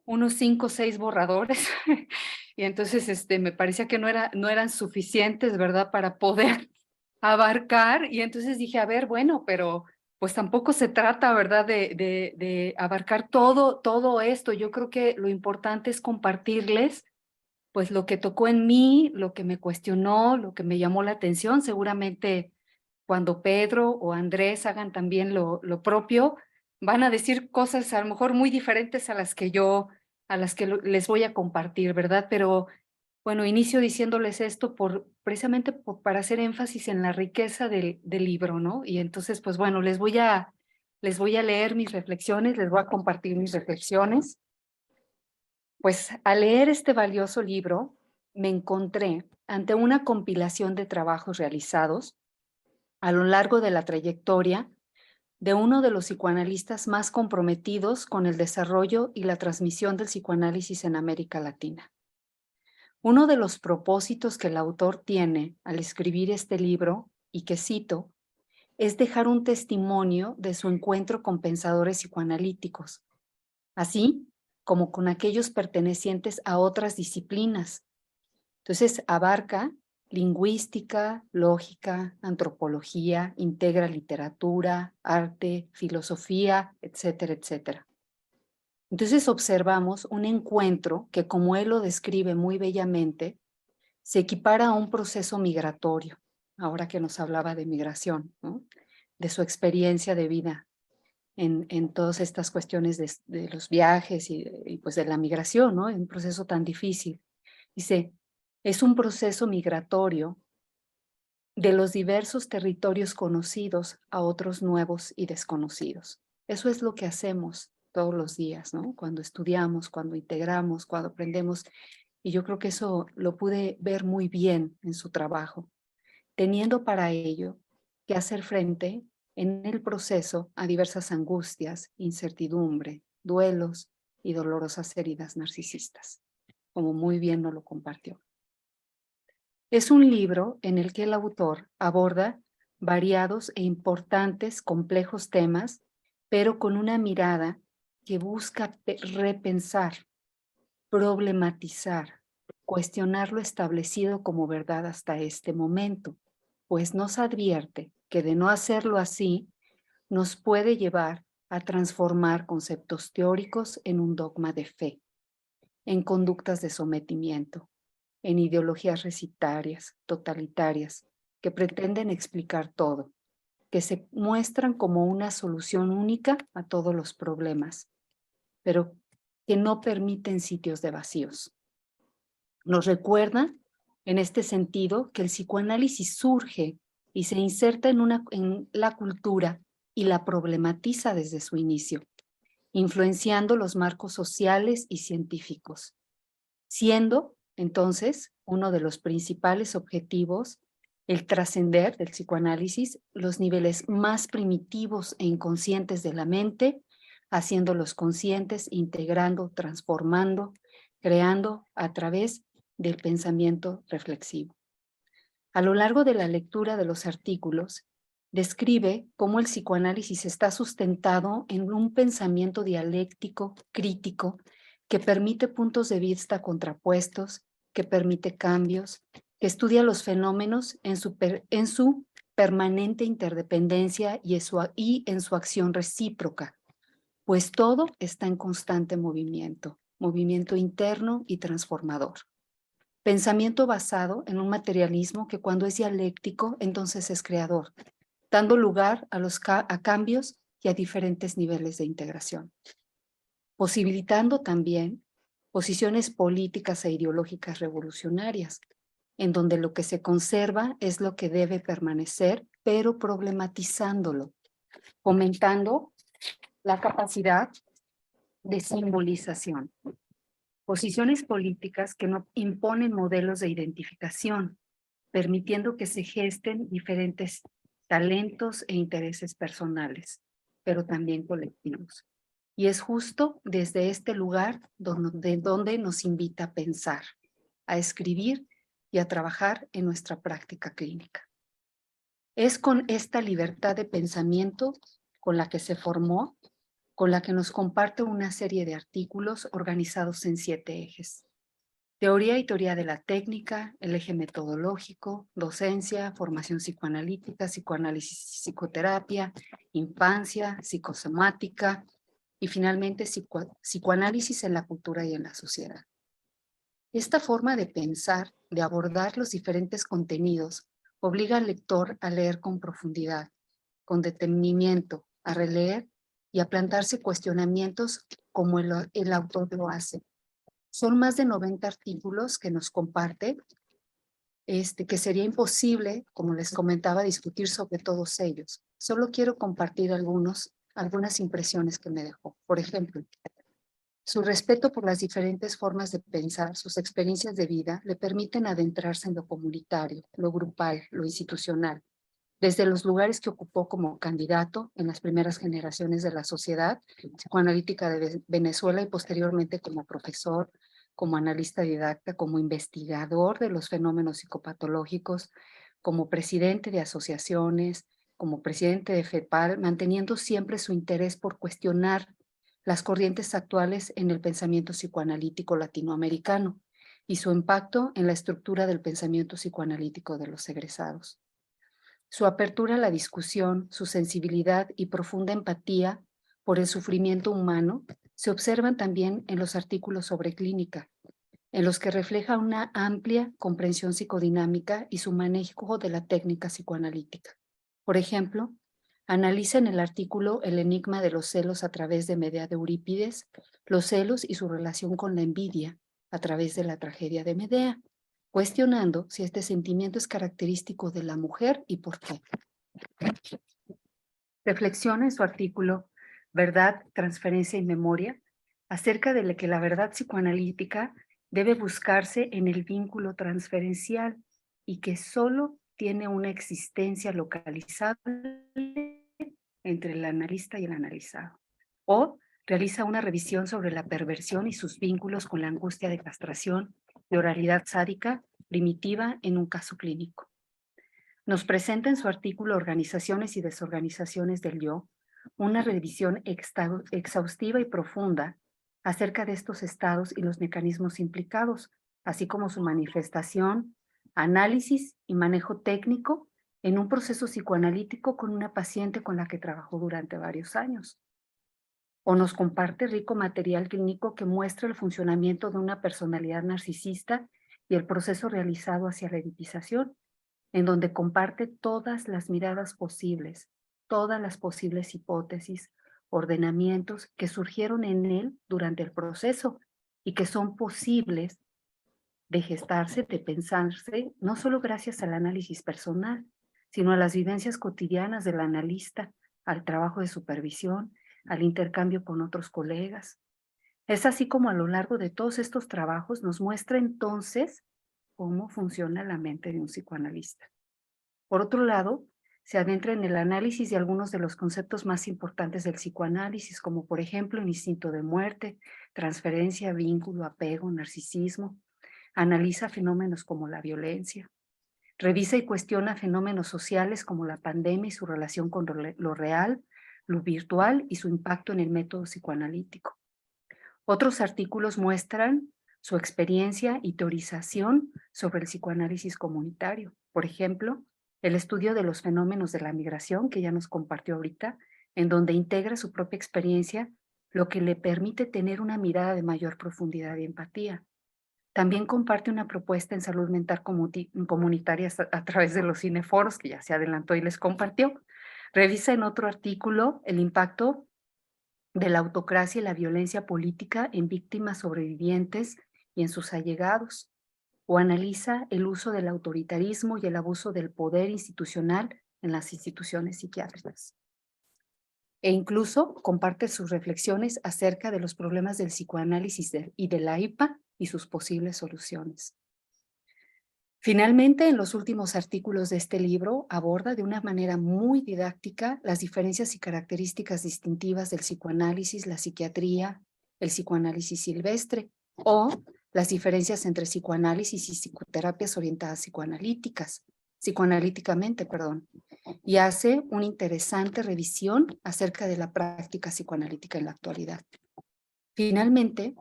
unos 5 o 6 borradores. Y entonces me parecía que no eran suficientes, ¿verdad? Para poder abarcar. Y entonces dije, a ver, bueno, pero pues tampoco se trata, ¿verdad? De abarcar todo esto. Yo creo que lo importante es compartirles pues lo que tocó en mí, lo que me cuestionó, lo que me llamó la atención. Seguramente cuando Pedro o Andrés hagan también lo propio, van a decir cosas a lo mejor muy diferentes a las que les voy a compartir, ¿verdad? Pero bueno, inicio diciéndoles esto precisamente para hacer énfasis en la riqueza del libro, ¿no? Y entonces, pues bueno, les voy a leer mis reflexiones, les voy a compartir mis reflexiones. Pues al leer este valioso libro, me encontré ante una compilación de trabajos realizados a lo largo de la trayectoria de uno de los psicoanalistas más comprometidos con el desarrollo y la transmisión del psicoanálisis en América Latina. Uno de los propósitos que el autor tiene al escribir este libro, y que cito, es dejar un testimonio de su encuentro con pensadores psicoanalíticos, así como con aquellos pertenecientes a otras disciplinas. Entonces, abarca lingüística, lógica, antropología, integra literatura, arte, filosofía, etcétera, etcétera. Entonces observamos un encuentro que, como él lo describe muy bellamente, se equipara a un proceso migratorio, ahora que nos hablaba de migración, ¿no? De su experiencia de vida en todas estas cuestiones de los viajes y pues de la migración, ¿no? En un proceso tan difícil. Dice, es un proceso migratorio de los diversos territorios conocidos a otros nuevos y desconocidos. Eso es lo que hacemos todos los días, ¿no? Cuando estudiamos, cuando integramos, cuando aprendemos. Y yo creo que eso lo pude ver muy bien en su trabajo, teniendo para ello que hacer frente en el proceso a diversas angustias, incertidumbre, duelos y dolorosas heridas narcisistas, como muy bien nos lo compartió. Es un libro en el que el autor aborda variados e importantes, complejos temas, pero con una mirada que busca repensar, problematizar, cuestionar lo establecido como verdad hasta este momento, pues nos advierte que de no hacerlo así, nos puede llevar a transformar conceptos teóricos en un dogma de fe, en conductas de sometimiento, en ideologías recitarias, totalitarias, que pretenden explicar todo, que se muestran como una solución única a todos los problemas, pero que no permiten sitios de vacíos. Nos recuerda, en este sentido, que el psicoanálisis surge y se inserta en la cultura y la problematiza desde su inicio, influenciando los marcos sociales y científicos, siendo entonces uno de los principales objetivos el trascender del psicoanálisis los niveles más primitivos e inconscientes de la mente, haciéndolos conscientes, integrando, transformando, creando a través del pensamiento reflexivo. A lo largo de la lectura de los artículos, describe cómo el psicoanálisis está sustentado en un pensamiento dialéctico, crítico, que permite puntos de vista contrapuestos, que permite cambios, que estudia los fenómenos en su permanente interdependencia y en su acción recíproca, pues todo está en constante movimiento, movimiento interno y transformador. Pensamiento basado en un materialismo que cuando es dialéctico, entonces es creador, dando lugar a cambios y a diferentes niveles de integración, posibilitando también posiciones políticas e ideológicas revolucionarias, en donde lo que se conserva es lo que debe permanecer, pero problematizándolo, fomentando la capacidad de simbolización. Posiciones políticas que no imponen modelos de identificación, permitiendo que se gesten diferentes talentos e intereses personales, pero también colectivos. Y es justo desde este lugar donde nos invita a pensar, a escribir y a trabajar en nuestra práctica clínica. Es con esta libertad de pensamiento con la que se formó, con la que nos comparte una serie de artículos organizados en 7 ejes. Teoría y teoría de la técnica, el eje metodológico, docencia, formación psicoanalítica, psicoanálisis y psicoterapia, infancia, psicosomática y finalmente psicoanálisis en la cultura y en la sociedad. Esta forma de pensar, de abordar los diferentes contenidos, obliga al lector a leer con profundidad, con detenimiento, a releer y a plantearse cuestionamientos como el autor lo hace. Son más de 90 artículos que nos comparte, que sería imposible, como les comentaba, discutir sobre todos ellos. Solo quiero compartir algunas impresiones que me dejó. Por ejemplo, su respeto por las diferentes formas de pensar, sus experiencias de vida, le permiten adentrarse en lo comunitario, lo grupal, lo institucional, desde los lugares que ocupó como candidato en las primeras generaciones de la Sociedad Psicoanalítica de Venezuela y posteriormente como profesor, como analista didacta, como investigador de los fenómenos psicopatológicos, como presidente de asociaciones, como presidente de FEPAL, manteniendo siempre su interés por cuestionar las corrientes actuales en el pensamiento psicoanalítico latinoamericano y su impacto en la estructura del pensamiento psicoanalítico de los egresados. Su apertura a la discusión, su sensibilidad y profunda empatía por el sufrimiento humano se observan también en los artículos sobre clínica, en los que refleja una amplia comprensión psicodinámica y su manejo de la técnica psicoanalítica. Por ejemplo, analiza en el artículo El enigma de los celos a través de Medea de Eurípides, los celos y su relación con la envidia a través de la tragedia de Medea, cuestionando si este sentimiento es característico de la mujer y por qué. Reflexiona en su artículo Verdad, Transferencia y Memoria acerca de que la verdad psicoanalítica debe buscarse en el vínculo transferencial y que solo tiene una existencia localizable entre el analista y el analizado. O realiza una revisión sobre la perversión y sus vínculos con la angustia de castración de oralidad sádica primitiva en un caso clínico. Nos presenta en su artículo Organizaciones y desorganizaciones del yo una revisión exhaustiva y profunda acerca de estos estados y los mecanismos implicados, así como su manifestación, análisis y manejo técnico en un proceso psicoanalítico con una paciente con la que trabajó durante varios años. O nos comparte rico material clínico que muestra el funcionamiento de una personalidad narcisista y el proceso realizado hacia la edificación, en donde comparte todas las miradas posibles, todas las posibles hipótesis, ordenamientos que surgieron en él durante el proceso y que son posibles de gestarse, de pensarse, no solo gracias al análisis personal, sino a las vivencias cotidianas del analista, al trabajo de supervisión, al intercambio con otros colegas. Es así como a lo largo de todos estos trabajos nos muestra entonces cómo funciona la mente de un psicoanalista. Por otro lado, se adentra en el análisis de algunos de los conceptos más importantes del psicoanálisis, como por ejemplo el instinto de muerte, transferencia, vínculo, apego, narcisismo. Analiza fenómenos como la violencia. Revisa y cuestiona fenómenos sociales como la pandemia y su relación con lo real, lo virtual y su impacto en el método psicoanalítico. Otros artículos muestran su experiencia y teorización sobre el psicoanálisis comunitario. Por ejemplo, el estudio de los fenómenos de la migración, que ya nos compartió ahorita, en donde integra su propia experiencia lo que le permite tener una mirada de mayor profundidad y empatía. También comparte una propuesta en salud mental comunitaria a través de los cineforos, que ya se adelantó y les compartió. Revisa en otro artículo el impacto de la autocracia y la violencia política en víctimas sobrevivientes y en sus allegados, o analiza el uso del autoritarismo y el abuso del poder institucional en las instituciones psiquiátricas. E incluso comparte sus reflexiones acerca de los problemas del psicoanálisis y de la IPA y sus posibles soluciones. Finalmente, en los últimos artículos de este libro, aborda de una manera muy didáctica las diferencias y características distintivas del psicoanálisis, la psiquiatría, el psicoanálisis silvestre, o las diferencias entre psicoanálisis y psicoterapias orientadas psicoanalíticamente, y hace una interesante revisión acerca de la práctica psicoanalítica en la actualidad. Finalmente,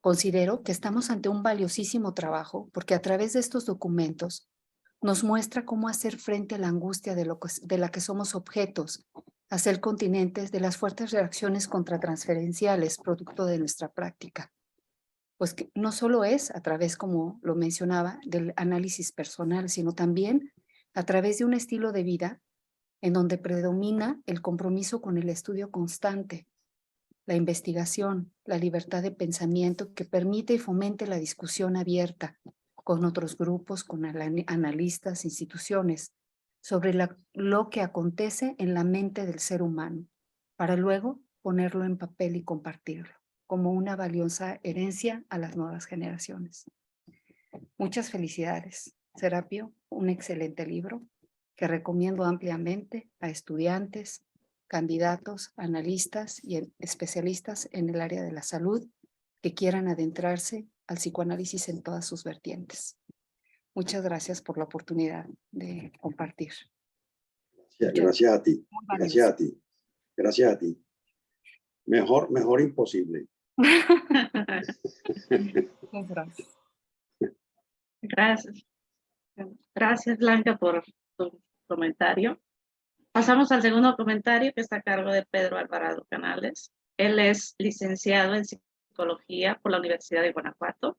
considero que estamos ante un valiosísimo trabajo porque a través de estos documentos nos muestra cómo hacer frente a la angustia de la que somos objetos, a ser continentes de las fuertes reacciones contratransferenciales producto de nuestra práctica. Pues que no solo es a través, como lo mencionaba, del análisis personal, sino también a través de un estilo de vida en donde predomina el compromiso con el estudio constante, la investigación, la libertad de pensamiento que permite y fomente la discusión abierta con otros grupos, con analistas, instituciones, sobre lo que acontece en la mente del ser humano, para luego ponerlo en papel y compartirlo como una valiosa herencia a las nuevas generaciones. Muchas felicidades, Serapio, un excelente libro que recomiendo ampliamente a estudiantes, candidatos, analistas y especialistas en el área de la salud que quieran adentrarse al psicoanálisis en todas sus vertientes. Muchas gracias por la oportunidad de compartir. Gracias a ti, gracias a ti, gracias a ti. Mejor imposible. Muchas gracias. Gracias. Gracias, Blanca, por tu comentario. Pasamos al segundo comentario que está a cargo de Pedro Alvarado Canales. Él es licenciado en psicología por la Universidad de Guanajuato.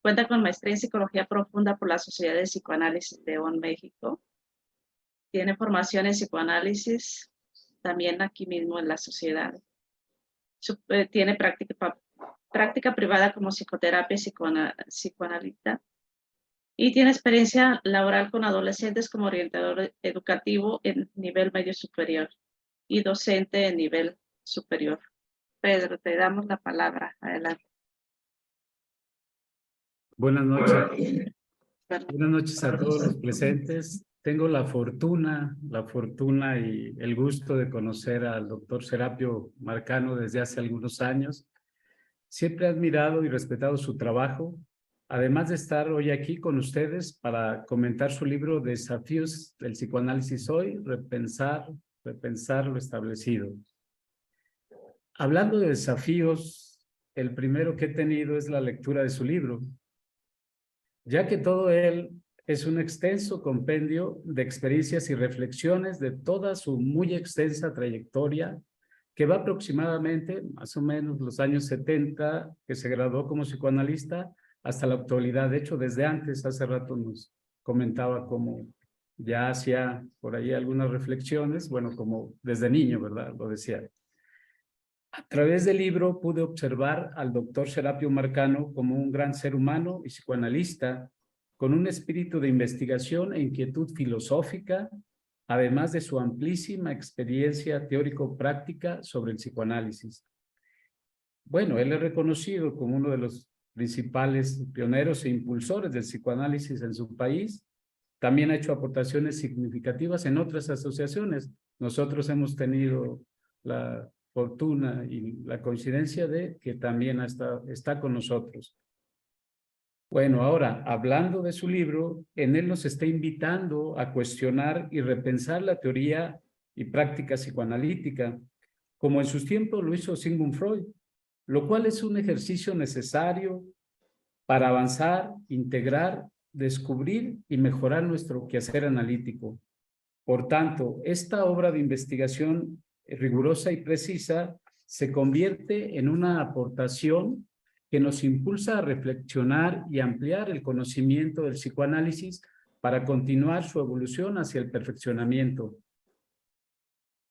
Cuenta con maestría en psicología profunda por la Sociedad de Psicoanálisis León, México. Tiene formación en psicoanálisis también aquí mismo en la sociedad. Tiene práctica privada como psicoterapia y psicoanalista. Y tiene experiencia laboral con adolescentes como orientador educativo en nivel medio superior y docente en nivel superior. Pedro, te damos la palabra. Adelante. Buenas noches. Buenas noches a todos los presentes. Tengo la fortuna y el gusto de conocer al doctor Serapio Marcano desde hace algunos años. Siempre he admirado y respetado su trabajo, además de estar hoy aquí con ustedes para comentar su libro Desafíos del psicoanálisis hoy, repensar lo establecido. Hablando de desafíos, el primero que he tenido es la lectura de su libro, ya que todo él es un extenso compendio de experiencias y reflexiones de toda su muy extensa trayectoria, que va aproximadamente, más o menos, los años 70, que se graduó como psicoanalista, hasta la actualidad. De hecho, desde antes, hace rato nos comentaba cómo ya hacía por ahí algunas reflexiones, bueno, como desde niño, ¿verdad? Lo decía. A través del libro pude observar al doctor Serapio Marcano como un gran ser humano y psicoanalista, con un espíritu de investigación e inquietud filosófica, además de su amplísima experiencia teórico-práctica sobre el psicoanálisis. Bueno, él es reconocido como uno de los principales pioneros e impulsores del psicoanálisis en su país. También ha hecho aportaciones significativas en otras asociaciones. Nosotros hemos tenido la fortuna y la coincidencia de que también está con nosotros. Bueno, ahora, hablando de su libro, en él nos está invitando a cuestionar y repensar la teoría y práctica psicoanalítica, como en sus tiempos lo hizo Sigmund Freud, lo cual es un ejercicio necesario para avanzar, integrar, descubrir y mejorar nuestro quehacer analítico. Por tanto, esta obra de investigación rigurosa y precisa se convierte en una aportación que nos impulsa a reflexionar y ampliar el conocimiento del psicoanálisis para continuar su evolución hacia el perfeccionamiento.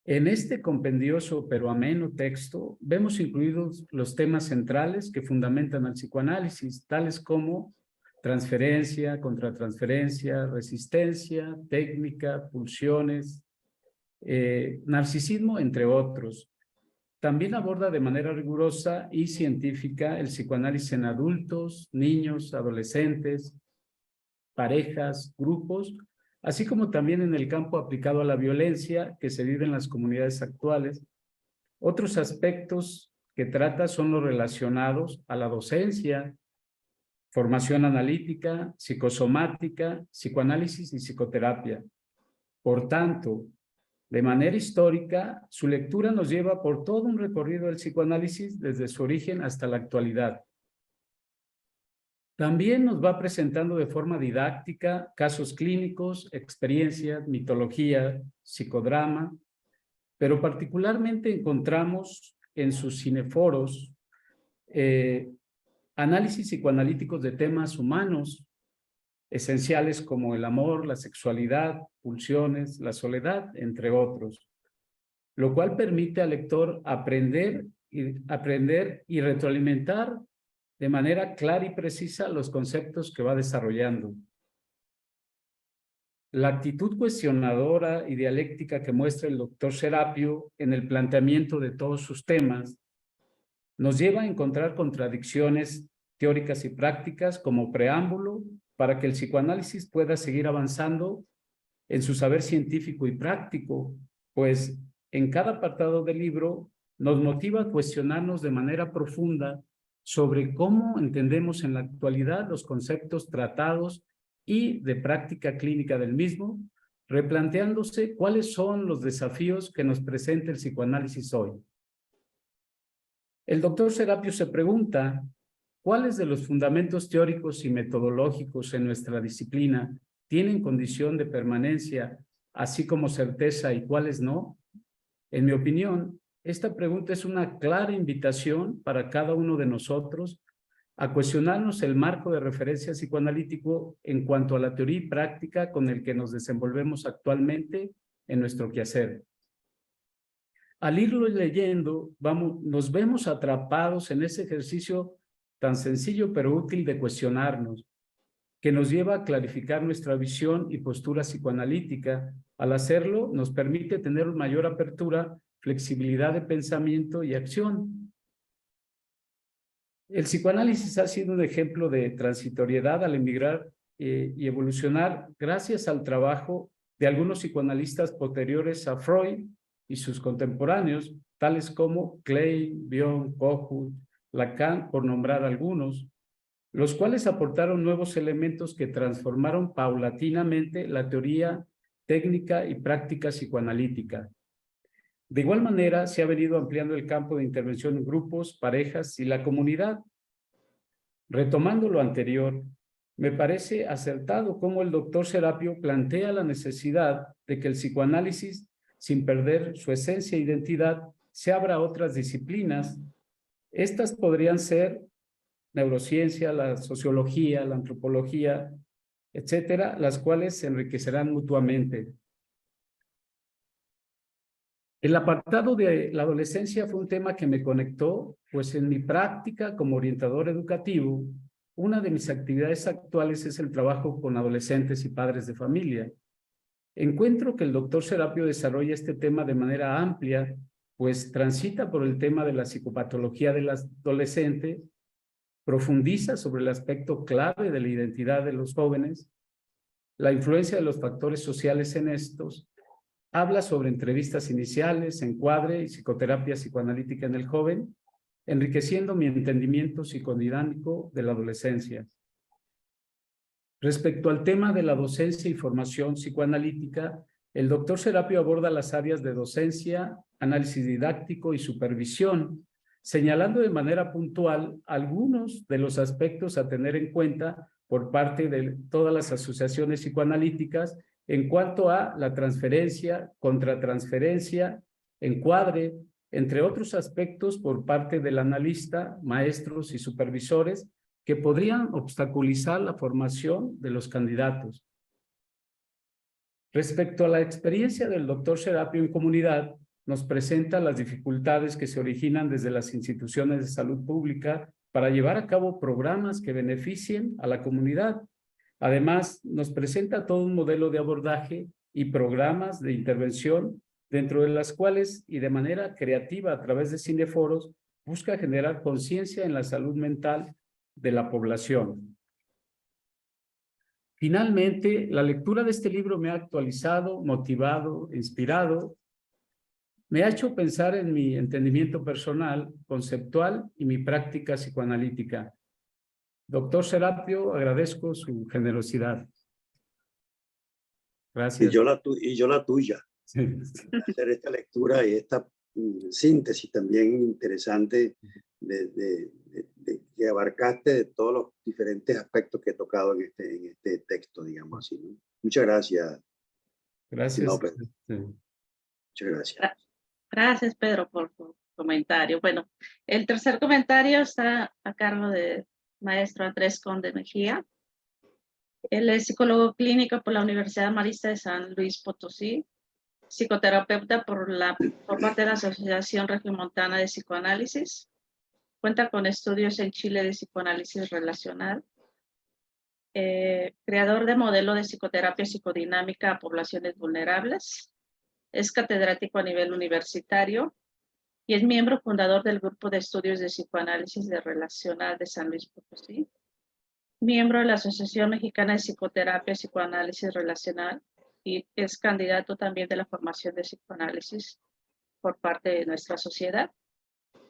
En este compendioso pero ameno texto vemos incluidos los temas centrales que fundamentan al psicoanálisis, tales como transferencia, contratransferencia, resistencia, técnica, pulsiones, narcisismo, entre otros. También aborda de manera rigurosa y científica el psicoanálisis en adultos, niños, adolescentes, parejas, grupos, así como también en el campo aplicado a la violencia que se vive en las comunidades actuales. Otros aspectos que trata son los relacionados a la docencia, formación analítica, psicosomática, psicoanálisis y psicoterapia. Por tanto, de manera histórica, su lectura nos lleva por todo un recorrido del psicoanálisis desde su origen hasta la actualidad. También nos va presentando de forma didáctica casos clínicos, experiencias, mitología, psicodrama, pero particularmente encontramos en sus cineforos análisis psicoanalíticos de temas humanos, esenciales como el amor, la sexualidad, pulsiones, la soledad, entre otros, lo cual permite al lector aprender y retroalimentar de manera clara y precisa los conceptos que va desarrollando. La actitud cuestionadora y dialéctica que muestra el doctor Serapio en el planteamiento de todos sus temas nos lleva a encontrar contradicciones teóricas y prácticas como preámbulo para que el psicoanálisis pueda seguir avanzando en su saber científico y práctico, pues en cada apartado del libro nos motiva a cuestionarnos de manera profunda sobre cómo entendemos en la actualidad los conceptos tratados y de práctica clínica del mismo, replanteándose cuáles son los desafíos que nos presenta el psicoanálisis hoy. El doctor Serapio se pregunta, ¿cuáles de los fundamentos teóricos y metodológicos en nuestra disciplina tienen condición de permanencia, así como certeza, y cuáles no? En mi opinión, esta pregunta es una clara invitación para cada uno de nosotros a cuestionarnos el marco de referencia psicoanalítico en cuanto a la teoría y práctica con el que nos desenvolvemos actualmente en nuestro quehacer. Al irlo leyendo, nos vemos atrapados en ese ejercicio tan sencillo pero útil de cuestionarnos, que nos lleva a clarificar nuestra visión y postura psicoanalítica. Al hacerlo, nos permite tener mayor apertura, flexibilidad de pensamiento y acción. El psicoanálisis ha sido un ejemplo de transitoriedad al emigrar y evolucionar gracias al trabajo de algunos psicoanalistas posteriores a Freud y sus contemporáneos, tales como Klein, Bion, Kohut, Lacan, por nombrar algunos, los cuales aportaron nuevos elementos que transformaron paulatinamente la teoría, técnica y práctica psicoanalítica. De igual manera, se ha venido ampliando el campo de intervención en grupos, parejas y la comunidad. Retomando lo anterior, me parece acertado cómo el doctor Serapio plantea la necesidad de que el psicoanálisis, sin perder su esencia e identidad, se abra a otras disciplinas. Estas podrían ser neurociencia, la sociología, la antropología, etcétera, las cuales se enriquecerán mutuamente. El apartado de la adolescencia fue un tema que me conectó, pues en mi práctica como orientador educativo, una de mis actividades actuales es el trabajo con adolescentes y padres de familia. Encuentro que el doctor Serapio desarrolla este tema de manera amplia, pues transita por el tema de la psicopatología del adolescente, profundiza sobre el aspecto clave de la identidad de los jóvenes, la influencia de los factores sociales en estos, habla sobre entrevistas iniciales, encuadre y psicoterapia psicoanalítica en el joven, enriqueciendo mi entendimiento psicodinámico de la adolescencia. Respecto al tema de la docencia y formación psicoanalítica, el doctor Serapio aborda las áreas de docencia, análisis didáctico y supervisión, señalando de manera puntual algunos de los aspectos a tener en cuenta por parte de todas las asociaciones psicoanalíticas en cuanto a la transferencia, contratransferencia, encuadre, entre otros aspectos por parte del analista, maestros y supervisores que podrían obstaculizar la formación de los candidatos. Respecto a la experiencia del doctor Serapio en comunidad, nos presenta las dificultades que se originan desde las instituciones de salud pública para llevar a cabo programas que beneficien a la comunidad. Además, nos presenta todo un modelo de abordaje y programas de intervención, dentro de las cuales y de manera creativa a través de cineforos, busca generar conciencia en la salud mental de la población. Finalmente, la lectura de este libro me ha actualizado, motivado, inspirado, me ha hecho pensar en mi entendimiento personal, conceptual y mi práctica psicoanalítica. Doctor Serapio, agradezco su generosidad. Gracias. Y yo la tuya. Sí. Hacer esta lectura y esta síntesis también interesante que abarcaste de todos los diferentes aspectos que he tocado en este texto, digamos así, ¿no? Muchas gracias. Gracias. López. Sí. Muchas gracias. Gracias, Pedro, por tu comentario. Bueno, el tercer comentario está a cargo del maestro Andrés Conde Mejía. Él es psicólogo clínico por la Universidad Marista de San Luis Potosí, psicoterapeuta por parte de la Asociación Regiomontana de Psicoanálisis. Cuenta con estudios en Chile de psicoanálisis relacional. Creador de modelo de psicoterapia psicodinámica a poblaciones vulnerables. Es catedrático a nivel universitario y es miembro fundador del Grupo de Estudios de Psicoanálisis de Relacional de San Luis Potosí. Miembro de la Asociación Mexicana de Psicoterapia y Psicoanálisis Relacional y es candidato también de la formación de psicoanálisis por parte de nuestra sociedad.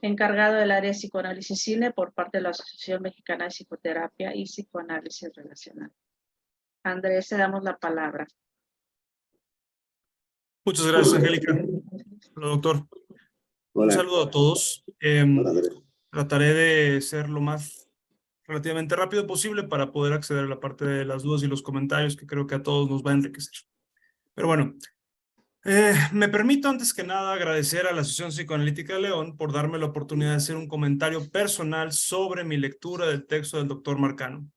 Encargado del área de psicoanálisis cine por parte de la Asociación Mexicana de Psicoterapia y Psicoanálisis Relacional. Andrés, te damos la palabra. Muchas gracias, Angélica. Hola, doctor. Hola. Un saludo a todos. Hola, Andrés. Trataré de ser lo más relativamente rápido posible para poder acceder a la parte de las dudas y los comentarios que creo que a todos nos va a enriquecer. Pero bueno, me permito antes que nada agradecer a la Asociación Psicoanalítica de León por darme la oportunidad de hacer un comentario personal sobre mi lectura del texto del doctor Marcano.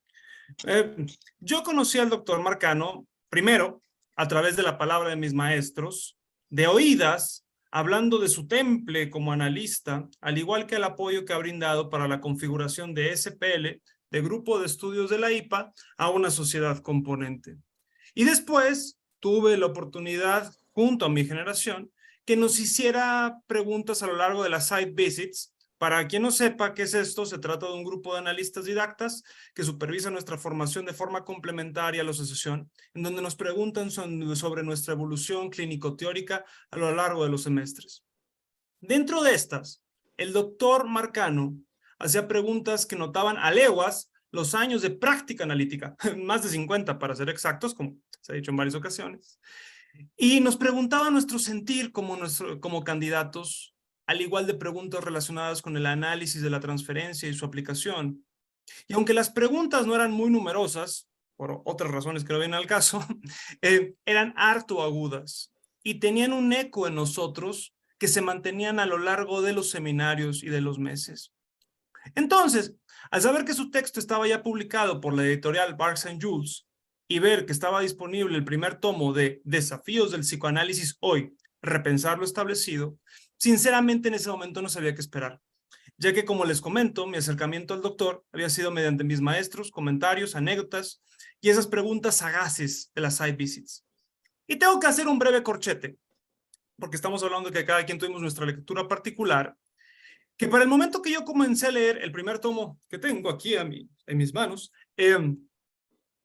Yo conocí al doctor Marcano primero a través de la palabra de mis maestros, de oídas, hablando de su temple como analista, al igual que el apoyo que ha brindado para la configuración de SPL, de Grupo de Estudios de la IPA, a una sociedad componente. Y después tuve la oportunidad, junto a mi generación, que nos hiciera preguntas a lo largo de las site visits. Para quien no sepa qué es esto, se trata de un grupo de analistas didactas que supervisa nuestra formación de forma complementaria a la asociación, en donde nos preguntan sobre nuestra evolución clínico-teórica a lo largo de los semestres. Dentro de estas, el doctor Marcano hacía preguntas que notaban a leguas los años de práctica analítica, más de 50 para ser exactos, como se ha dicho en varias ocasiones, y nos preguntaba nuestro sentir como candidatos, al igual de preguntas relacionadas con el análisis de la transferencia y su aplicación. Y aunque las preguntas no eran muy numerosas, por otras razones que no vienen al caso, eran harto agudas y tenían un eco en nosotros que se mantenían a lo largo de los seminarios y de los meses. Entonces, al saber que su texto estaba ya publicado por la editorial Barks & Jules y ver que estaba disponible el primer tomo de Desafíos del Psicoanálisis Hoy, repensar lo establecido, sinceramente en ese momento no sabía qué esperar, ya que como les comento, mi acercamiento al doctor había sido mediante mis maestros, comentarios, anécdotas y esas preguntas sagaces de las site visits. Y tengo que hacer un breve corchete, porque estamos hablando de que cada quien tuvimos nuestra lectura particular, que para el momento que yo comencé a leer el primer tomo que tengo aquí en mis manos,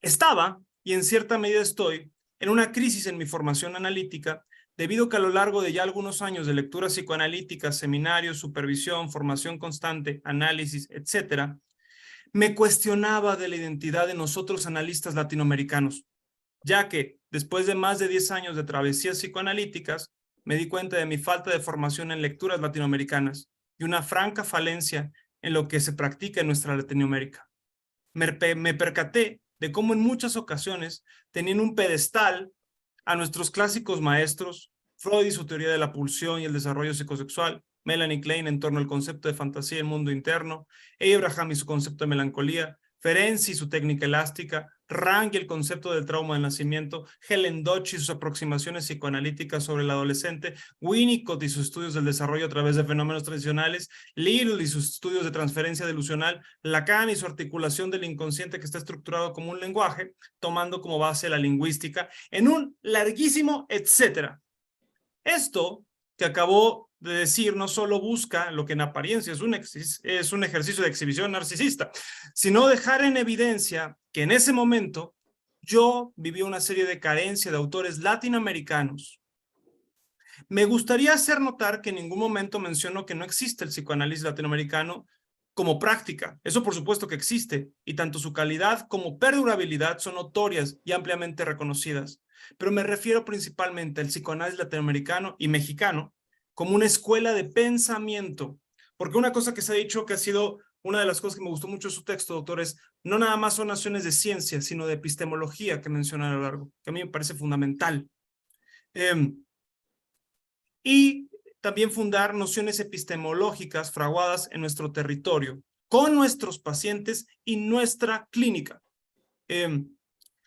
estaba, y en cierta medida estoy, en una crisis en mi formación analítica, debido a que a lo largo de ya algunos años de lecturas psicoanalíticas, seminarios, supervisión, formación constante, análisis, etc., me cuestionaba de la identidad de nosotros analistas latinoamericanos, ya que después de más de 10 años de travesías psicoanalíticas, me di cuenta de mi falta de formación en lecturas latinoamericanas y una franca falencia en lo que se practica en nuestra Latinoamérica. Me percaté de cómo en muchas ocasiones tenían un pedestal a nuestros clásicos maestros, Freud y su teoría de la pulsión y el desarrollo psicosexual, Melanie Klein en torno al concepto de fantasía y el mundo interno, Abraham y su concepto de melancolía, Ferenczi y su técnica elástica, Rang y el concepto del trauma del nacimiento, Helen Dodge y sus aproximaciones psicoanalíticas sobre el adolescente, Winnicott y sus estudios del desarrollo a través de fenómenos tradicionales, Little y sus estudios de transferencia delusional, Lacan y su articulación del inconsciente que está estructurado como un lenguaje, tomando como base la lingüística, en un larguísimo etcétera. Esto que acabó de decir no solo busca lo que en apariencia es un ejercicio de exhibición narcisista, sino dejar en evidencia que en ese momento yo viví una serie de carencias de autores latinoamericanos. Me gustaría hacer notar que en ningún momento menciono que no existe el psicoanálisis latinoamericano como práctica. Eso por supuesto que existe, y tanto su calidad como perdurabilidad son notorias y ampliamente reconocidas. Pero me refiero principalmente al psicoanálisis latinoamericano y mexicano como una escuela de pensamiento. Porque una cosa que se ha dicho que ha sido una de las cosas que me gustó mucho de su texto, doctor, es no nada más son nociones de ciencia, sino de epistemología que menciona a lo largo, que a mí me parece fundamental. Y también fundar nociones epistemológicas fraguadas en nuestro territorio, con nuestros pacientes y nuestra clínica.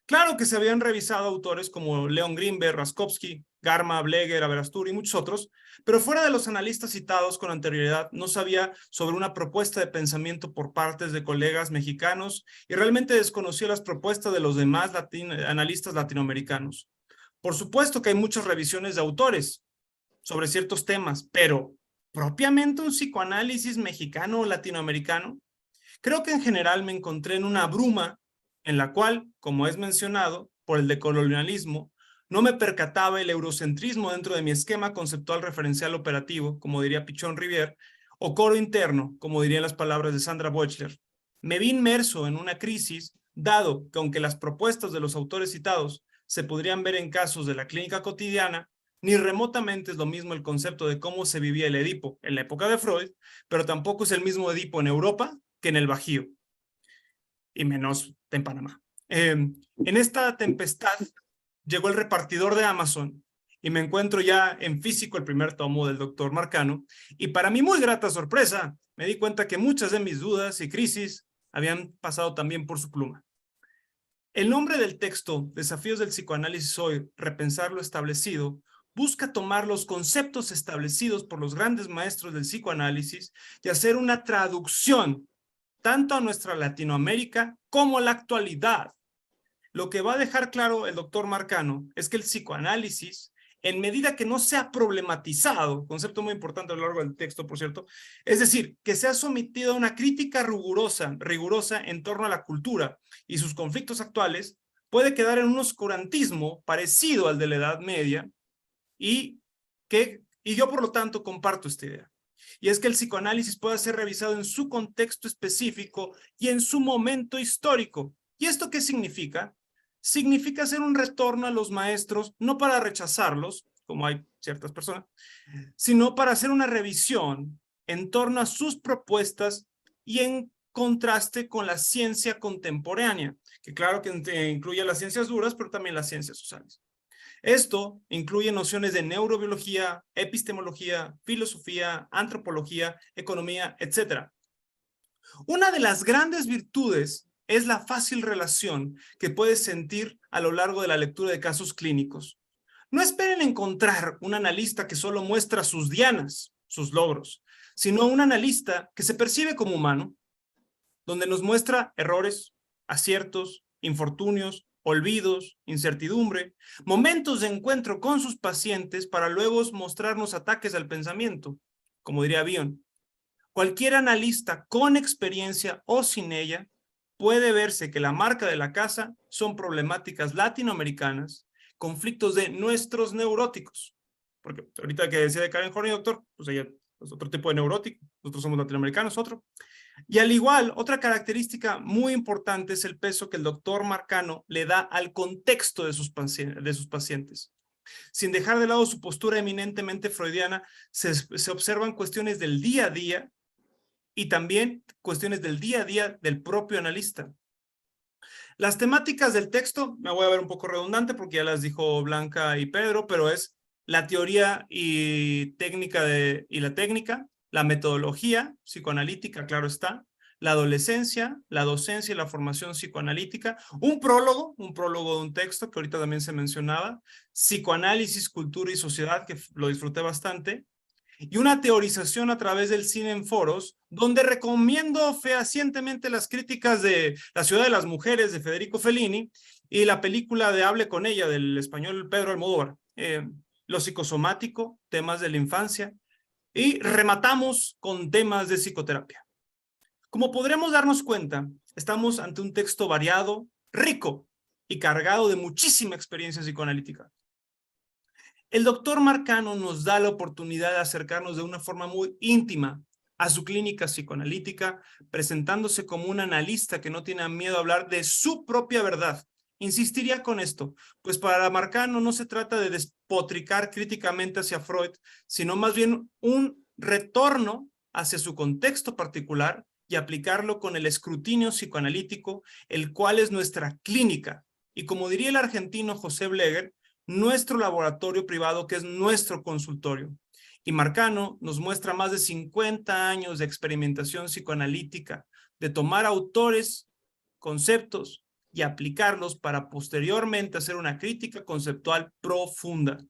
Claro que se habían revisado autores como Leon Greenberg, Raskowski, Garma, Bleger, Aberastur y muchos otros, pero fuera de los analistas citados con anterioridad, no sabía sobre una propuesta de pensamiento por partes de colegas mexicanos y realmente desconocía las propuestas de los demás analistas latinoamericanos. Por supuesto que hay muchas revisiones de autores sobre ciertos temas, pero propiamente un psicoanálisis mexicano o latinoamericano. Creo que en general me encontré en una bruma en la cual, como es mencionado, por el decolonialismo, no me percataba el eurocentrismo dentro de mi esquema conceptual referencial operativo, como diría Pichon Rivière, o coro interno, como dirían las palabras de Sandra Boechler. Me vi inmerso en una crisis, dado que aunque las propuestas de los autores citados se podrían ver en casos de la clínica cotidiana, ni remotamente es lo mismo el concepto de cómo se vivía el Edipo en la época de Freud, pero tampoco es el mismo Edipo en Europa que en el Bajío, y menos en Panamá. En esta tempestad llegó el repartidor de Amazon y me encuentro ya en físico el primer tomo del doctor Marcano, y para mi muy grata sorpresa me di cuenta que muchas de mis dudas y crisis habían pasado también por su pluma. El nombre del texto, Desafíos del psicoanálisis hoy, repensar lo establecido, busca tomar los conceptos establecidos por los grandes maestros del psicoanálisis y hacer una traducción tanto a nuestra Latinoamérica como a la actualidad. Lo que va a dejar claro el doctor Marcano es que el psicoanálisis, en medida que no sea problematizado, concepto muy importante a lo largo del texto, por cierto, es decir, que sea sometido a una crítica rigurosa en torno a la cultura y sus conflictos actuales, puede quedar en un oscurantismo parecido al de la Edad Media, y yo por lo tanto comparto esta idea. Y es que el psicoanálisis pueda ser revisado en su contexto específico y en su momento histórico. ¿Y esto qué significa? Significa hacer un retorno a los maestros, no para rechazarlos, como hay ciertas personas, sino para hacer una revisión en torno a sus propuestas y en contraste con la ciencia contemporánea, que claro que incluye las ciencias duras, pero también las ciencias sociales. Esto incluye nociones de neurobiología, epistemología, filosofía, antropología, economía, etc. Una de las grandes virtudes es la fácil relación que puedes sentir a lo largo de la lectura de casos clínicos. No esperen encontrar un analista que solo muestra sus dianas, sus logros, sino un analista que se percibe como humano, donde nos muestra errores, aciertos, infortunios, olvidos, incertidumbre, momentos de encuentro con sus pacientes para luego mostrarnos ataques al pensamiento, como diría Bion. Cualquier analista con experiencia o sin ella puede verse que la marca de la casa son problemáticas latinoamericanas, conflictos de nuestros neuróticos. Porque ahorita que decía de Karen Horney, doctor, pues ella es otro tipo de neurótico, nosotros somos latinoamericanos, otro. Y al igual, otra característica muy importante es el peso que el doctor Marcano le da al contexto de sus pacientes. Sin dejar de lado su postura eminentemente freudiana, se observan cuestiones del día a día y también cuestiones del día a día del propio analista. Las temáticas del texto, me voy a ver un poco redundante porque ya las dijo Blanca y Pedro, pero es la teoría y la técnica, la metodología psicoanalítica, claro está, la adolescencia, la docencia y la formación psicoanalítica, un prólogo de un texto que ahorita también se mencionaba, psicoanálisis, cultura y sociedad, que lo disfruté bastante, y una teorización a través del cine en foros, donde recomiendo fehacientemente las críticas de La ciudad de las mujeres de Federico Fellini y la película de Hable con ella del español Pedro Almodóvar, lo psicosomático, temas de la infancia, y rematamos con temas de psicoterapia. Como podremos darnos cuenta, estamos ante un texto variado, rico y cargado de muchísima experiencia psicoanalítica. El doctor Marcano nos da la oportunidad de acercarnos de una forma muy íntima a su clínica psicoanalítica, presentándose como un analista que no tiene miedo a hablar de su propia verdad. Insistiría con esto, pues para Marcano no se trata de despotricar críticamente hacia Freud, sino más bien un retorno hacia su contexto particular y aplicarlo con el escrutinio psicoanalítico, el cual es nuestra clínica. Y como diría el argentino José Bleger, nuestro laboratorio privado, que es nuestro consultorio. Y Marcano nos muestra más de 50 años de experimentación psicoanalítica, de tomar autores, conceptos y aplicarlos para posteriormente hacer una crítica conceptual profunda.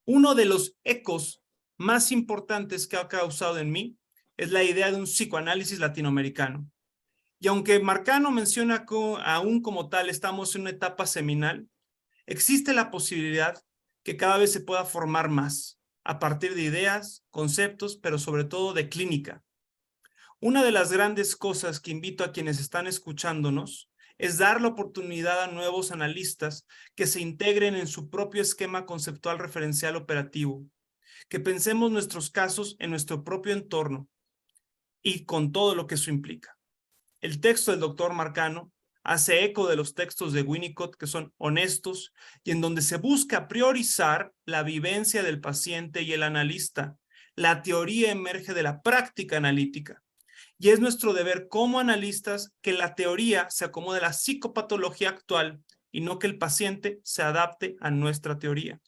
Uno de los ecos más importantes que ha causado en mí es la idea de un psicoanálisis latinoamericano. Y aunque Marcano menciona que aún como tal estamos en una etapa seminal, existe la posibilidad que cada vez se pueda formar más a partir de ideas, conceptos, pero sobre todo de clínica. Una de las grandes cosas que invito a quienes están escuchándonos es dar la oportunidad a nuevos analistas que se integren en su propio esquema conceptual referencial operativo, que pensemos nuestros casos en nuestro propio entorno y con todo lo que eso implica. El texto del doctor Marcano hace eco de los textos de Winnicott, que son honestos y en donde se busca priorizar la vivencia del paciente y el analista. La teoría emerge de la práctica analítica y es nuestro deber como analistas que la teoría se acomode a la psicopatología actual y no que el paciente se adapte a nuestra teoría.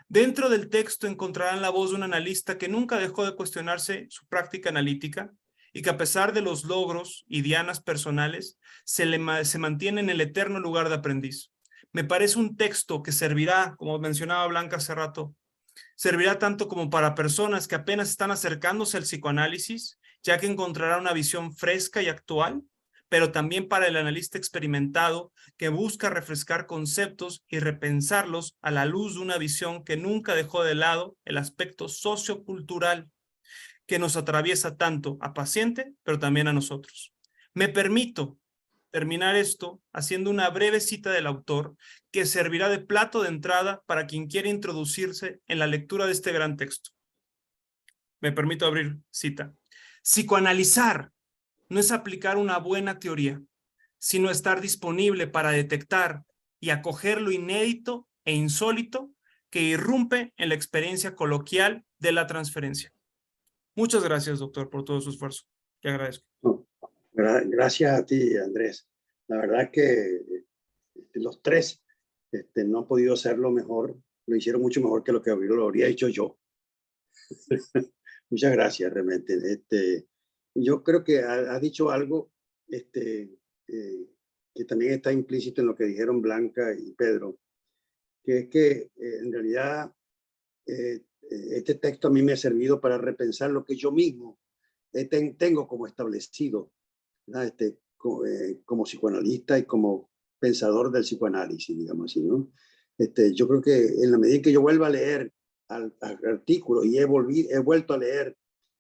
Dentro del texto encontrarán la voz de un analista que nunca dejó de cuestionarse su práctica analítica y que a pesar de los logros y dianas personales, se mantiene en el eterno lugar de aprendiz. Me parece un texto que servirá, como mencionaba Blanca hace rato, servirá tanto como para personas que apenas están acercándose al psicoanálisis, ya que encontrará una visión fresca y actual, pero también para el analista experimentado que busca refrescar conceptos y repensarlos a la luz de una visión que nunca dejó de lado el aspecto sociocultural que nos atraviesa tanto a paciente, pero también a nosotros. Me permito terminar esto haciendo una breve cita del autor que servirá de plato de entrada para quien quiera introducirse en la lectura de este gran texto. Me permito abrir cita. Psicoanalizar no es aplicar una buena teoría, sino estar disponible para detectar y acoger lo inédito e insólito que irrumpe en la experiencia coloquial de la transferencia. Muchas gracias, doctor, por todo su esfuerzo. Te agradezco. Gracias a ti, Andrés. La verdad que los tres no han podido hacerlo mejor, lo hicieron mucho mejor que lo que lo habría hecho yo. Muchas gracias, realmente. Yo creo que ha dicho algo que también está implícito en lo que dijeron Blanca y Pedro, que es que en realidad este texto a mí me ha servido para repensar lo que yo mismo tengo como establecido, ¿verdad? Como psicoanalista y como pensador del psicoanálisis, digamos así, ¿no? Yo creo que en la medida en que yo vuelva a leer al artículo y he vuelto a leer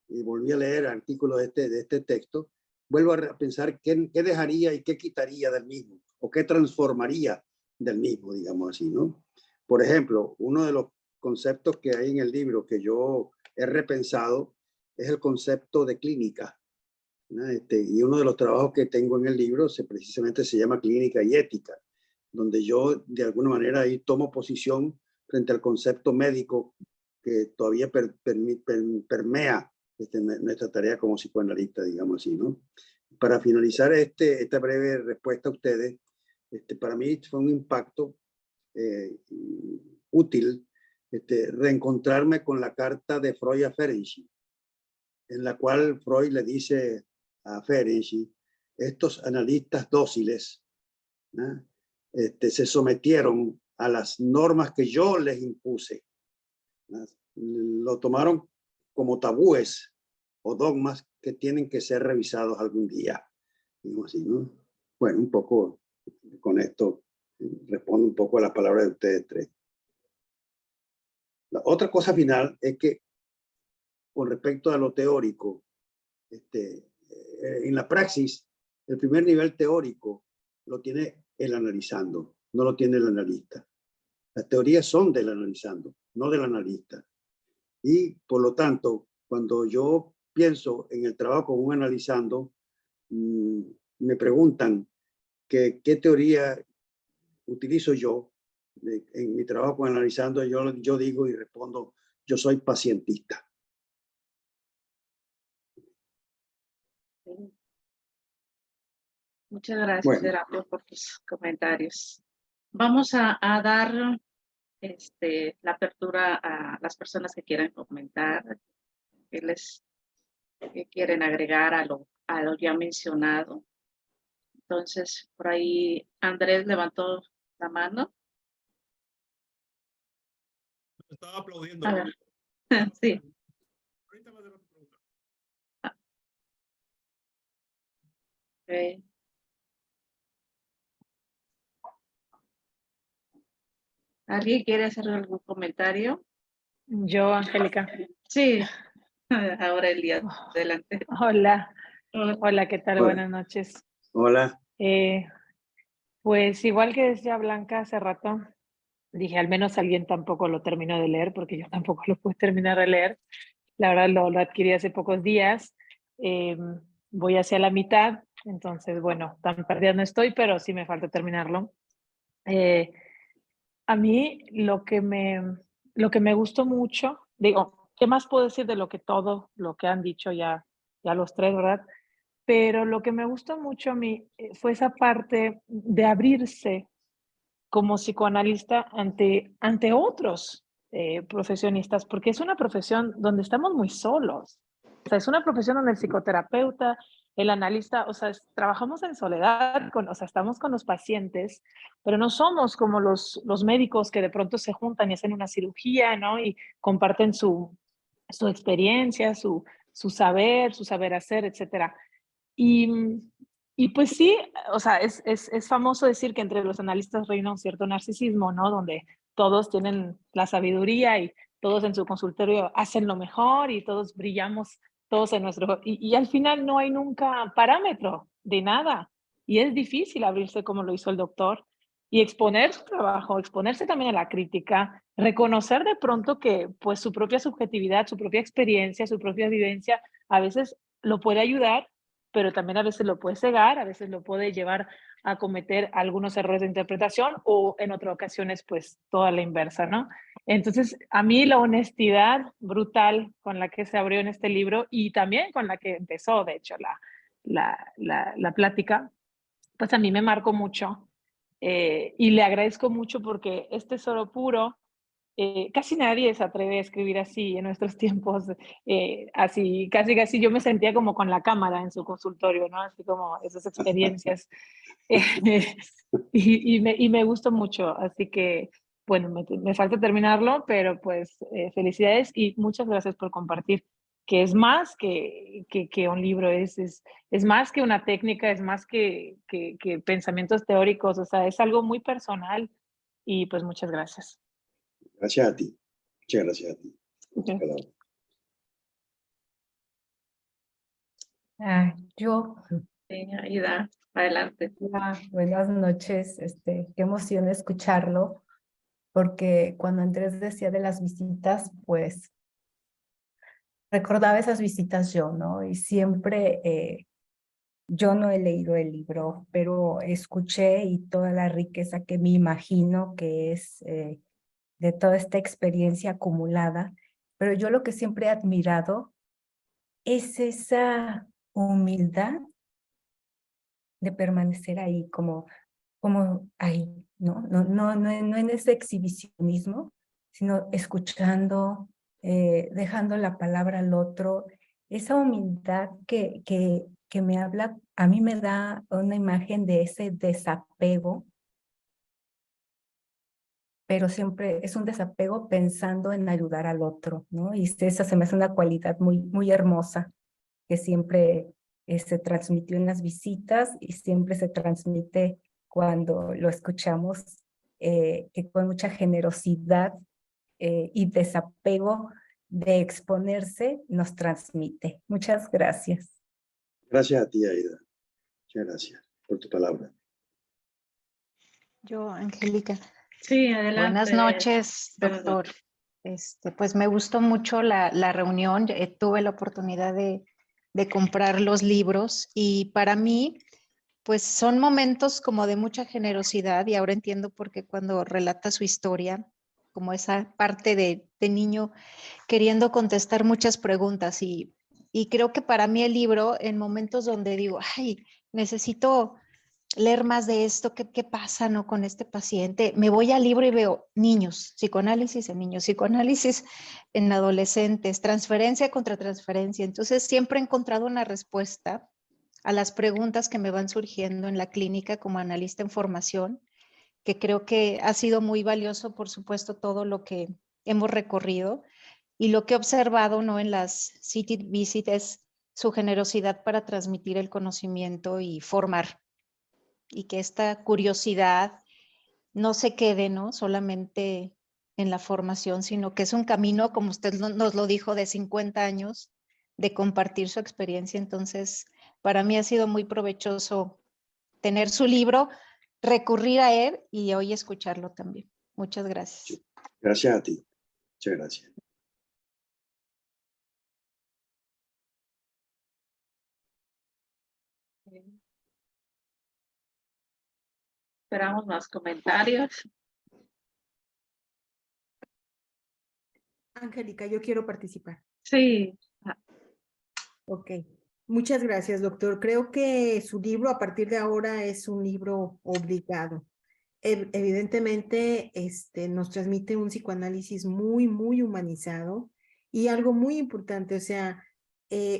y volví a leer artículos de este texto, vuelvo a pensar qué dejaría y qué quitaría del mismo o qué transformaría del mismo, digamos así, ¿no? Por ejemplo, uno de los conceptos que hay en el libro que yo he repensado es el concepto de clínica, ¿no? Y uno de los trabajos que tengo en el libro precisamente se llama Clínica y Ética, donde yo de alguna manera ahí tomo posición frente al concepto médico que todavía permea nuestra tarea como psicoanalista, digamos así, ¿no? Para finalizar esta breve respuesta a ustedes, para mí fue un impacto útil reencontrarme con la carta de Freud a Ferenczi, en la cual Freud le dice a Ferenczi, estos analistas dóciles, ¿no? Se sometieron a las normas que yo les impuse, ¿no? Lo tomaron como tabúes o dogmas que tienen que ser revisados algún día. Digo así, ¿no? Bueno, un poco con esto respondo un poco a las palabras de ustedes tres. La otra cosa final es que con respecto a lo teórico, en la praxis, el primer nivel teórico lo tiene el analizando, no lo tiene el analista. Las teorías son del analizando, no del analista. Y por lo tanto, cuando yo pienso en el trabajo con un analizando, me preguntan qué teoría utilizo yo en mi trabajo con analizando. Yo digo y respondo, yo soy pacientista. Muchas gracias, Bueno. Serapio, por tus comentarios. Vamos a dar la apertura a las personas que quieran comentar, que quieren agregar a lo ya mencionado. Entonces, por ahí Andrés levantó la mano. Estaba aplaudiendo. A ver. Sí. Ahorita vas a ver tu pregunta. Okay. ¿Alguien quiere hacer algún comentario? Yo, Angélica. Sí. Ahora Elías, adelante. Hola. Hola, ¿qué tal? Hola. Buenas noches. Hola. Pues igual que decía Blanca hace rato, dije, al menos alguien tampoco lo terminó de leer, porque yo tampoco lo pude terminar de leer. La verdad lo adquirí hace pocos días. Voy hacia la mitad, entonces, bueno, tan perdida no estoy, pero sí me falta terminarlo. A mí lo que me gustó mucho, digo, ¿qué más puedo decir de todo lo que han dicho ya los tres, verdad? Pero lo que me gustó mucho a mí fue esa parte de abrirse como psicoanalista ante otros profesionistas, porque es una profesión donde estamos muy solos. O sea, es una profesión donde el psicoterapeuta, el analista, o sea, trabajamos en soledad, o sea, estamos con los pacientes, pero no somos como los médicos que de pronto se juntan y hacen una cirugía, ¿no? Y comparten su experiencia, su saber hacer, etcétera. Y pues sí, o sea, es famoso decir que entre los analistas reina un cierto narcisismo, ¿no? Donde todos tienen la sabiduría y todos en su consultorio hacen lo mejor y todos brillamos, todos en nuestro... Y al final no hay nunca parámetro de nada. Y es difícil abrirse como lo hizo el doctor y exponer su trabajo, exponerse también a la crítica, reconocer de pronto que pues su propia subjetividad, su propia experiencia, su propia vivencia a veces lo puede ayudar, pero también a veces lo puede cegar, a veces lo puede llevar a cometer algunos errores de interpretación o en otras ocasiones pues toda la inversa, ¿no? Entonces a mí la honestidad brutal con la que se abrió en este libro y también con la que empezó de hecho la plática, pues a mí me marcó mucho y le agradezco mucho porque es tesoro puro. Casi nadie se atreve a escribir así en nuestros tiempos, así, casi yo me sentía como con la cámara en su consultorio, ¿no? Así como esas experiencias. Y me gustó mucho, así que, bueno, me falta terminarlo, pero pues felicidades y muchas gracias por compartir, que es más que un libro, es más que una técnica, es más que pensamientos teóricos, o sea, es algo muy personal y pues muchas gracias. Gracias a ti. Muchas gracias a ti. Okay. Yo, Aida, adelante. buenas noches, qué emoción escucharlo, porque cuando Andrés decía de las visitas, pues recordaba esas visitas yo, ¿no? Y siempre, yo no he leído el libro, pero escuché y toda la riqueza que me imagino que es de toda esta experiencia acumulada, pero yo lo que siempre he admirado es esa humildad de permanecer ahí como ahí, ¿no? No en ese exhibicionismo, sino escuchando, dejando la palabra al otro. Esa humildad que me habla, a mí me da una imagen de ese desapego, pero siempre es un desapego pensando en ayudar al otro, ¿no? Y esa se me hace una cualidad muy, muy hermosa que siempre se transmitió en las visitas y siempre se transmite cuando lo escuchamos, que con mucha generosidad y desapego de exponerse nos transmite. Muchas gracias. Gracias a ti, Aida. Muchas gracias por tu palabra. Yo, Angélica. Sí, adelante. Buenas noches, Buenas doctor. Pues me gustó mucho la reunión. Tuve la oportunidad de comprar los libros y para mí, pues son momentos como de mucha generosidad y ahora entiendo por qué cuando relata su historia, como esa parte de niño queriendo contestar muchas preguntas y creo que para mí el libro en momentos donde digo, ay, necesito leer más de esto, qué pasa, ¿no? Con este paciente. Me voy al libro y veo niños, psicoanálisis en niños, psicoanálisis en adolescentes, transferencia contra transferencia. Entonces siempre he encontrado una respuesta a las preguntas que me van surgiendo en la clínica como analista en formación, que creo que ha sido muy valioso, por supuesto, todo lo que hemos recorrido y lo que he observado, ¿no? En las city visits es su generosidad para transmitir el conocimiento y formar. Y que esta curiosidad no se quede, ¿no? Solamente en la formación, sino que es un camino, como usted nos lo dijo, de 50 años, de compartir su experiencia. Entonces, para mí ha sido muy provechoso tener su libro, recurrir a él y hoy escucharlo también. Muchas gracias. Gracias a ti. Muchas gracias. Esperamos más comentarios. Angélica, yo quiero participar. Sí. Ok. Muchas gracias, doctor. Creo que su libro a partir de ahora es un libro obligado. Evidentemente, nos transmite un psicoanálisis muy, muy humanizado y algo muy importante, o sea,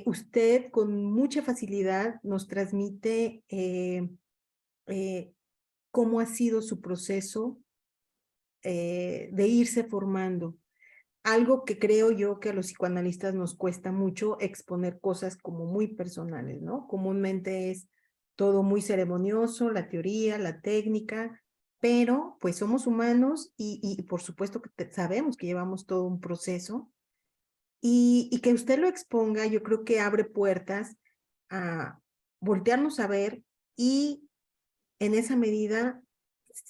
usted con mucha facilidad nos transmite cómo ha sido su proceso de irse formando. Algo que creo yo que a los psicoanalistas nos cuesta mucho exponer cosas como muy personales, ¿no? Comúnmente es todo muy ceremonioso, la teoría, la técnica, pero pues somos humanos y por supuesto que sabemos que llevamos todo un proceso y que usted lo exponga, yo creo que abre puertas a voltearnos a ver y en esa medida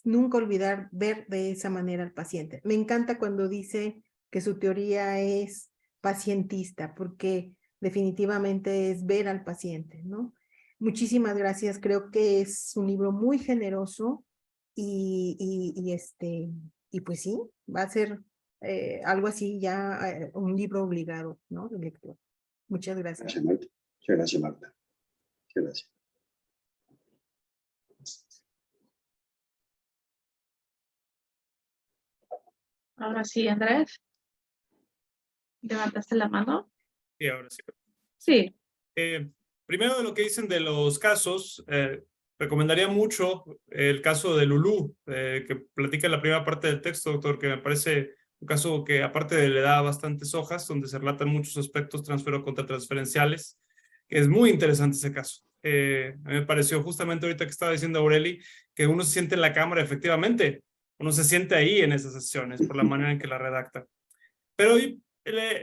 nunca olvidar ver de esa manera al paciente. Me encanta cuando dice que su teoría es pacientista, porque definitivamente es ver al paciente, ¿no? Muchísimas gracias, creo que es un libro muy generoso y pues sí, va a ser algo así ya, un libro obligado, ¿no? De lectura. Muchas gracias. Gracias, Marta. Muchas gracias, Marta. Muchas gracias. Ahora sí, Andrés. ¿Levantaste la mano? Y ahora sí. Sí. Primero de lo que dicen de los casos, recomendaría mucho el caso de Lulú, que platica en la primera parte del texto, doctor, que me parece un caso que aparte de le da bastantes hojas, donde se relatan muchos aspectos transferenciales, que es muy interesante ese caso. A mí me pareció justamente ahorita que estaba diciendo Aureli, que uno se siente en la cámara, efectivamente, uno se siente ahí en esas sesiones por la manera en que la redacta. Pero hoy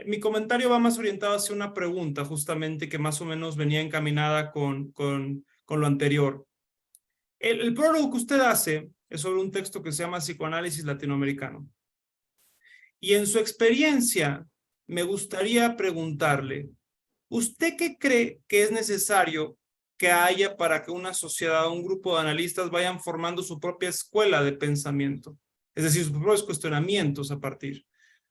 mi comentario va más orientado hacia una pregunta justamente que más o menos venía encaminada con lo anterior. El prólogo que usted hace es sobre un texto que se llama Psicoanálisis Latinoamericano. Y en su experiencia me gustaría preguntarle, ¿usted qué cree que es necesario que haya para que una sociedad o un grupo de analistas vayan formando su propia escuela de pensamiento? Es decir, sus propios cuestionamientos a partir.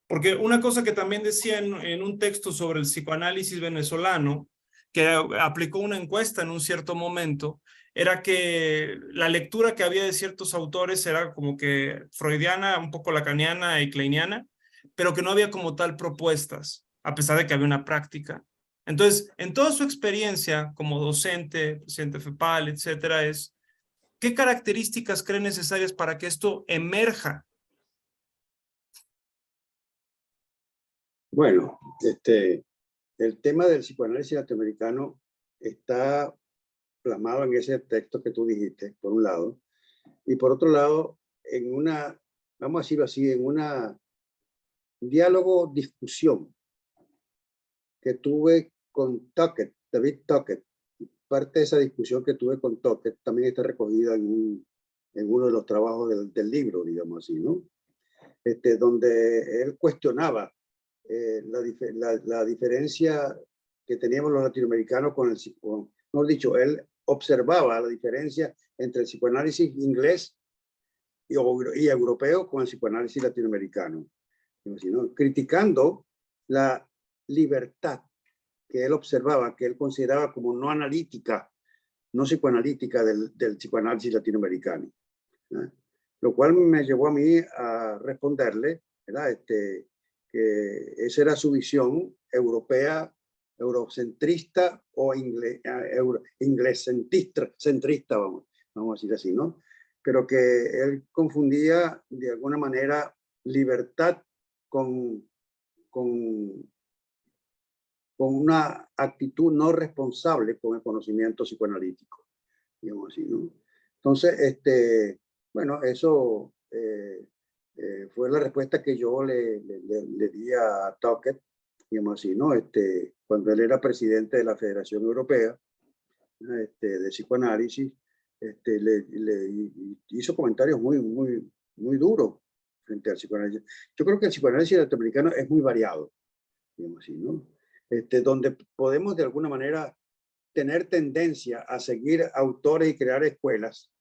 Porque una cosa que también decía en un texto sobre el psicoanálisis venezolano, que aplicó una encuesta en un cierto momento, era que la lectura que había de ciertos autores era como que freudiana, un poco lacaniana y kleiniana, pero que no había como tal propuestas, a pesar de que había una práctica. Entonces, en toda su experiencia como docente, presidente FEPAL, etcétera, ¿qué características cree necesarias para que esto emerja? Bueno, el tema del psicoanálisis latinoamericano está plasmado en ese texto que tú dijiste, por un lado, y por otro lado, en una, vamos a decirlo así, en una diálogo, discusión que tuve con Tuckett, David Tuckett. Parte de esa discusión que tuve con Tuckett también está recogida en uno de los trabajos del libro, digamos así, ¿no? Donde él cuestionaba la diferencia que teníamos los latinoamericanos con el psicoanálisis. Mejor dicho, él observaba la diferencia entre el psicoanálisis inglés y europeo con el psicoanálisis latinoamericano, ¿no? Criticando la libertad que él observaba, que él consideraba como no analítica, no psicoanalítica del psicoanálisis latinoamericano, ¿no? Lo cual me llevó a mí a responderle, ¿verdad? Que esa era su visión europea, eurocentrista o inglés-centrista, vamos a decir así, ¿no? Pero que él confundía de alguna manera libertad con una actitud no responsable con el conocimiento psicoanalítico, digamos así, ¿no? Entonces, bueno, eso fue la respuesta que yo le di a Tuckett, digamos así, ¿no? Cuando él era presidente de la Federación Europea de Psicoanálisis, le hizo comentarios muy duros frente al psicoanálisis. Yo creo que el psicoanálisis latinoamericano es muy variado, digamos así, ¿no? Donde podemos de alguna manera tener tendencia a seguir autores y crear escuelas,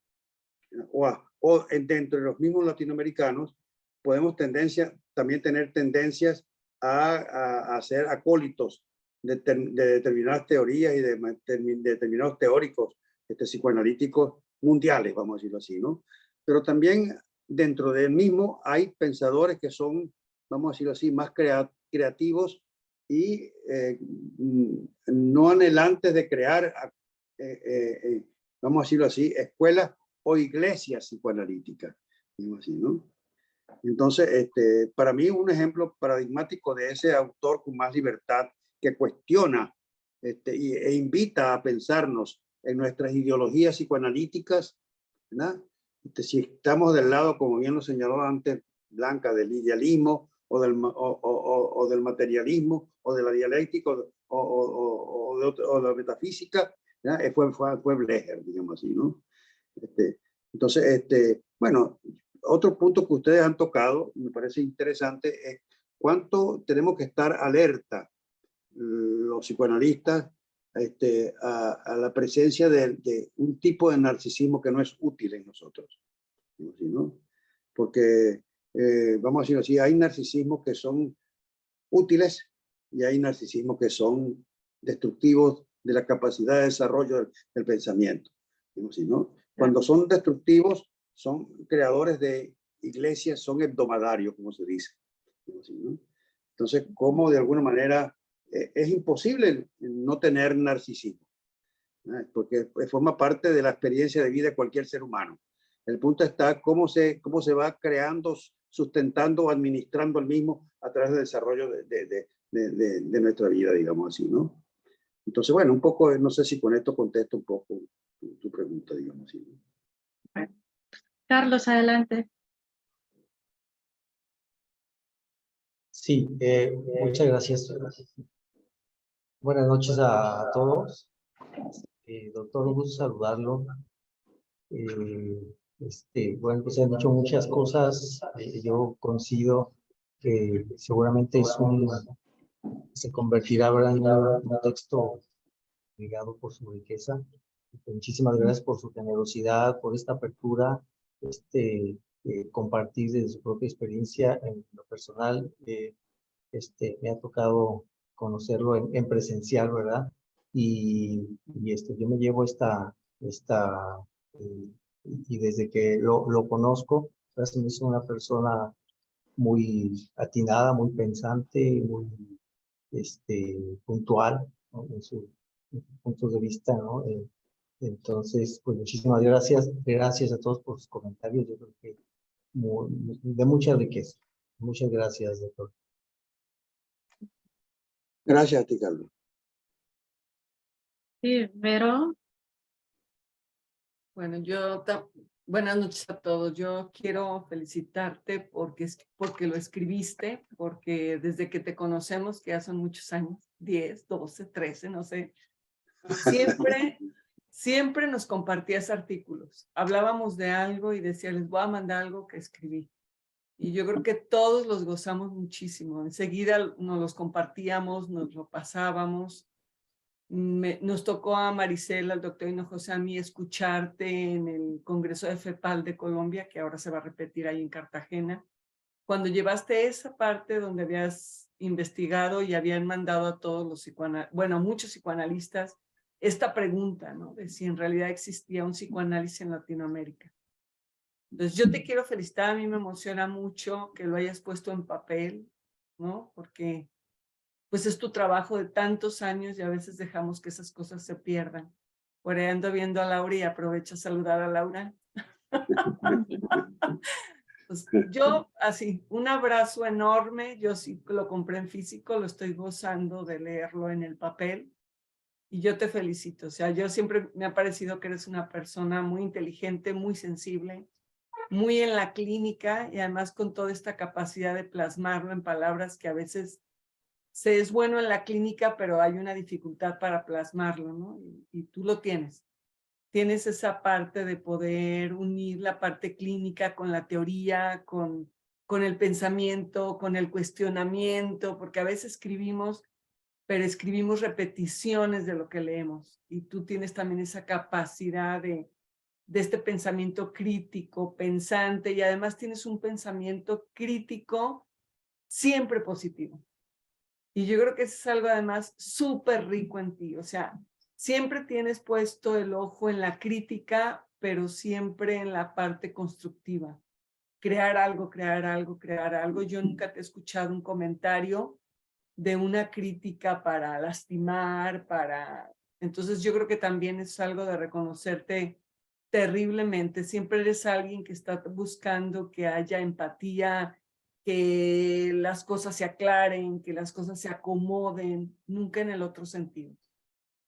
o dentro de los mismos latinoamericanos podemos también tener tendencias a ser acólitos de determinadas teorías y de determinados teóricos psicoanalíticos mundiales, vamos a decirlo así, ¿no? Pero también dentro del mismo hay pensadores que son, vamos a decirlo así, más creativos y no anhelantes de crear, vamos a decirlo así, escuelas o iglesias psicoanalíticas, digamos así, ¿no? Entonces, para mí un ejemplo paradigmático de ese autor con más libertad que cuestiona e invita a pensarnos en nuestras ideologías psicoanalíticas, ¿verdad? Si estamos del lado, como bien lo señaló antes Blanca, del idealismo o del materialismo o de la dialéctica o de la metafísica, fue Blecher, digamos así, ¿no? Entonces, bueno, otro punto que ustedes han tocado, me parece interesante, es cuánto tenemos que estar alerta los psicoanalistas a la presencia de un tipo de narcisismo que no es útil en nosotros, ¿no? Porque, vamos a decirlo así, hay narcisismos que son útiles y hay narcisismos que son destructivos de la capacidad de desarrollo del pensamiento, ¿no? Cuando son destructivos, son creadores de iglesias, son hebdomadarios, como se dice, ¿no? Entonces, ¿cómo de alguna manera es imposible no tener narcisismo? Porque forma parte de la experiencia de vida de cualquier ser humano. El punto está cómo se va creando, sustentando, administrando el mismo a través del desarrollo de nuestra vida, digamos así, ¿no? Entonces, bueno, un poco, no sé si con esto contesto un poco tu pregunta, digamos así, ¿no? Bueno. Carlos, adelante. Sí, muchas gracias. Buenas noches a todos. Doctor, un gusto saludarlo. Bueno, pues han dicho muchas cosas. Yo coincido que seguramente se convertirá ahora en un texto ligado por su riqueza. Muchísimas gracias por su generosidad, por esta apertura, compartir de su propia experiencia. En lo personal, me ha tocado conocerlo en presencial, ¿verdad? Y yo me llevo y desde que lo conozco, me es una persona muy atinada, muy pensante, muy puntual, ¿no? En sus puntos de vista, ¿no? Entonces, pues muchísimas gracias. Gracias a todos por sus comentarios. Yo creo que de mucha riqueza. Muchas gracias, doctor. Gracias a ti, Carlos. Sí, Vero. Bueno, buenas noches a todos. Yo quiero felicitarte porque lo escribiste, porque desde que te conocemos, que ya son muchos años, 10, 12, 13, no sé, siempre nos compartías artículos. Hablábamos de algo y decía, les voy a mandar algo que escribí. Y yo creo que todos los gozamos muchísimo. Enseguida nos los compartíamos, nos lo pasábamos. Nos tocó a Marisela, al doctor Hinojosa, a mí escucharte en el Congreso de FEPAL de Colombia, que ahora se va a repetir ahí en Cartagena, cuando llevaste esa parte donde habías investigado y habían mandado a todos los muchos psicoanalistas, esta pregunta, ¿no? De si en realidad existía un psicoanálisis en Latinoamérica. Entonces yo te quiero felicitar, a mí me emociona mucho que lo hayas puesto en papel, ¿no? Porque pues es tu trabajo de tantos años y a veces dejamos que esas cosas se pierdan. Por ahí ando viendo a Laura y aprovecho a saludar a Laura. Pues yo así, un abrazo enorme, yo sí lo compré en físico, lo estoy gozando de leerlo en el papel y yo te felicito. O sea, yo siempre me ha parecido que eres una persona muy inteligente, muy sensible, muy en la clínica y además con toda esta capacidad de plasmarlo en palabras que a veces se es bueno en la clínica, pero hay una dificultad para plasmarlo, ¿no? Y tú lo tienes. Tienes esa parte de poder unir la parte clínica con la teoría, con el pensamiento, con el cuestionamiento, porque a veces escribimos, pero escribimos repeticiones de lo que leemos. Y tú tienes también esa capacidad de este pensamiento crítico, pensante, y además tienes un pensamiento crítico siempre positivo. Y yo creo que eso es algo además súper rico en ti. O sea, siempre tienes puesto el ojo en la crítica, pero siempre en la parte constructiva. Crear algo, crear algo, crear algo. Yo nunca te he escuchado un comentario de una crítica para lastimar, Entonces yo creo que también es algo de reconocerte terriblemente. Siempre eres alguien que está buscando que haya empatía, que las cosas se aclaren, que las cosas se acomoden, nunca en el otro sentido.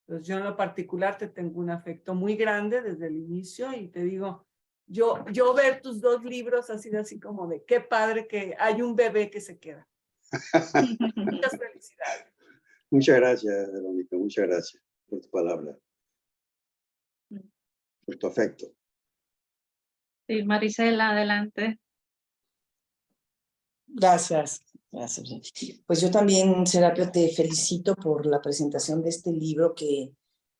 Entonces yo en lo particular te tengo un afecto muy grande desde el inicio y te digo, yo ver tus 2 libros ha sido así como de qué padre que hay un bebé que se queda. Muchas felicidades. Muchas gracias, Verónica, muchas gracias por tu palabra, por tu afecto. Sí, Marisela, adelante. Gracias. Pues yo también, Serapio, te felicito por la presentación de este libro que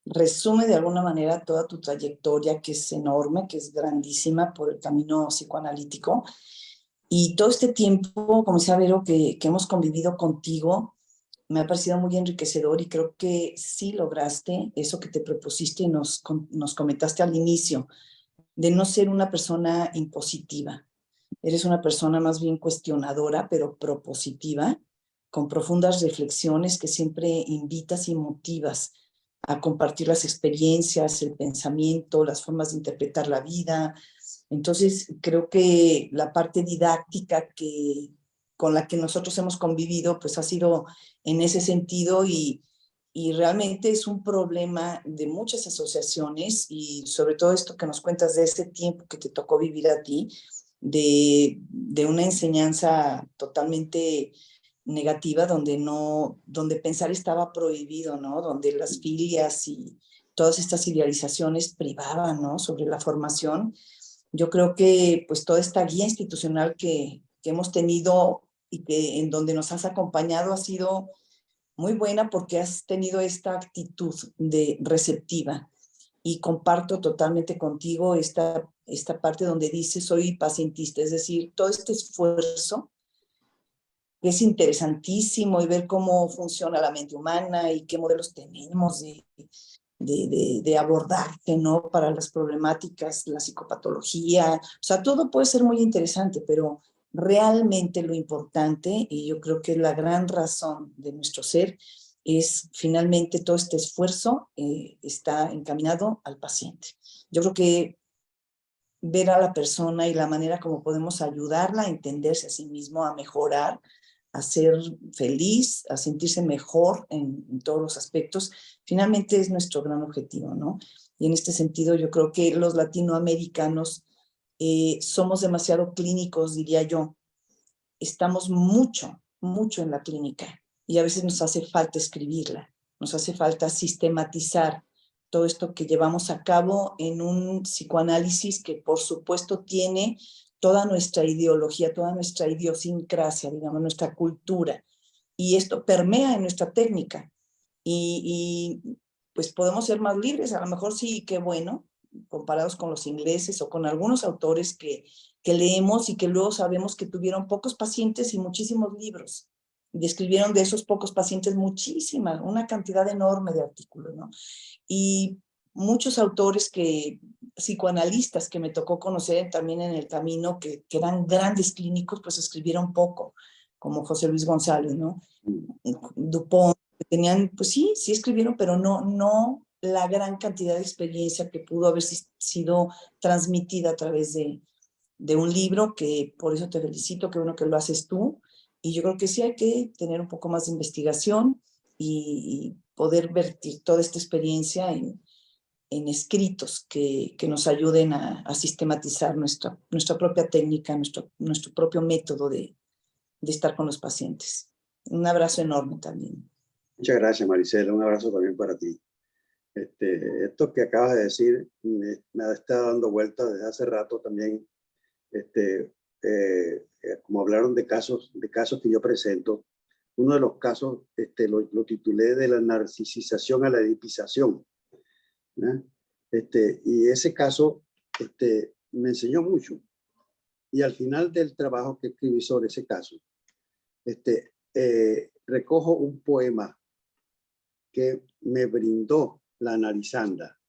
resume de alguna manera toda tu trayectoria, que es enorme, que es grandísima por el camino psicoanalítico. Y todo este tiempo, como decía Vero, que hemos convivido contigo, me ha parecido muy enriquecedor y creo que sí lograste eso que te propusiste y nos comentaste al inicio, de no ser una persona impositiva. Eres una persona más bien cuestionadora, pero propositiva, con profundas reflexiones que siempre invitas y motivas a compartir las experiencias, el pensamiento, las formas de interpretar la vida. Entonces, creo que la parte didáctica con la que nosotros hemos convivido, pues ha sido en ese sentido y realmente es un problema de muchas asociaciones y sobre todo esto que nos cuentas de ese tiempo que te tocó vivir a ti, de una enseñanza totalmente negativa donde pensar estaba prohibido, ¿no? Donde las filias y todas estas idealizaciones privaban, ¿no? Sobre la formación. Yo creo que pues toda esta guía institucional que hemos tenido y que en donde nos has acompañado ha sido muy buena porque has tenido esta actitud de receptiva y comparto totalmente contigo esta parte donde dices soy pacientista, es decir, todo este esfuerzo es interesantísimo y ver cómo funciona la mente humana y qué modelos tenemos de abordaje, ¿no? Para las problemáticas, la psicopatología, o sea, todo puede ser muy interesante, pero realmente lo importante, y yo creo que la gran razón de nuestro ser, es finalmente todo este esfuerzo está encaminado al paciente. Yo creo que ver a la persona y la manera como podemos ayudarla a entenderse a sí mismo, a mejorar, a ser feliz, a sentirse mejor en todos los aspectos, finalmente es nuestro gran objetivo, ¿no? Y en este sentido yo creo que los latinoamericanos somos demasiado clínicos, diría yo. Estamos mucho en la clínica y a veces nos hace falta escribirla, nos hace falta sistematizar todo esto que llevamos a cabo en un psicoanálisis que por supuesto tiene toda nuestra ideología, toda nuestra idiosincrasia, digamos, nuestra cultura. Y esto permea en nuestra técnica. Y pues podemos ser más libres, a lo mejor sí, qué bueno, comparados con los ingleses o con algunos autores que leemos y que luego sabemos que tuvieron pocos pacientes y muchísimos libros. Y escribieron de esos pocos pacientes muchísimas, una cantidad enorme de artículos, ¿no? Y muchos autores psicoanalistas que me tocó conocer también en el camino, que eran grandes clínicos, pues escribieron poco, como José Luis González, ¿no? Dupont, que tenían, pues sí escribieron, pero no la gran cantidad de experiencia que pudo haber sido transmitida a través de un libro, que por eso te felicito, qué bueno que lo haces tú. Y yo creo que sí hay que tener un poco más de investigación y poder vertir toda esta experiencia en escritos que nos ayuden a sistematizar nuestra propia técnica, nuestro propio método de estar con los pacientes. Un abrazo enorme también. Muchas gracias, Marisela. Un abrazo también para ti. Esto que acabas de decir me ha estado dando vueltas desde hace rato también. Como hablaron de casos que yo presento, uno de los casos lo titulé de la narcisización a la edipización, ¿no? Y ese caso me enseñó mucho. Y al final del trabajo que escribí sobre ese caso, recojo un poema que me brindó la analizanda,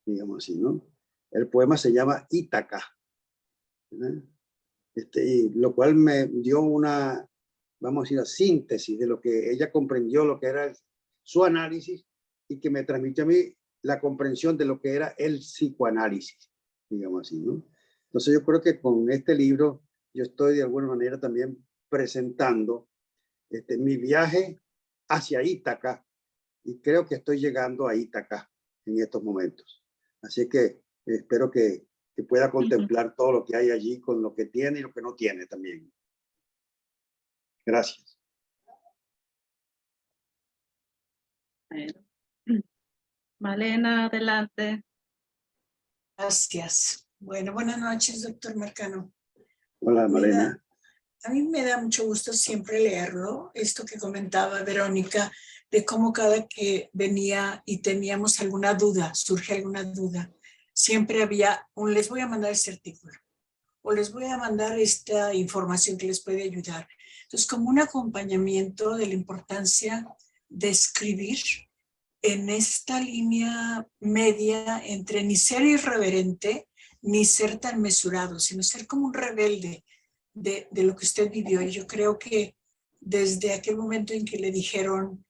digamos así, ¿no? El poema se llama Ítaca, ¿no? Y lo cual me dio una, vamos a decir, una síntesis de lo que ella comprendió, lo que era su análisis, y que me transmitió a mí la comprensión de lo que era el psicoanálisis, digamos así, ¿no? Entonces yo creo que con este libro yo estoy de alguna manera también presentando mi viaje hacia Ítaca, y creo que estoy llegando a Ítaca en estos momentos. Así que espero que pueda contemplar todo lo que hay allí, con lo que tiene y lo que no tiene también. Gracias. Malena, adelante. Gracias. Bueno, buenas noches, doctor Marcano. Hola, Malena. A mí me da mucho gusto siempre leerlo, esto que comentaba Verónica, de cómo cada que venía y teníamos alguna duda, surge alguna duda, siempre había les voy a mandar este artículo, o les voy a mandar esta información que les puede ayudar. Entonces, como un acompañamiento de la importancia de escribir en esta línea media entre ni ser irreverente, ni ser tan mesurado, sino ser como un rebelde de lo que usted vivió. Y yo creo que desde aquel momento en que le dijeron,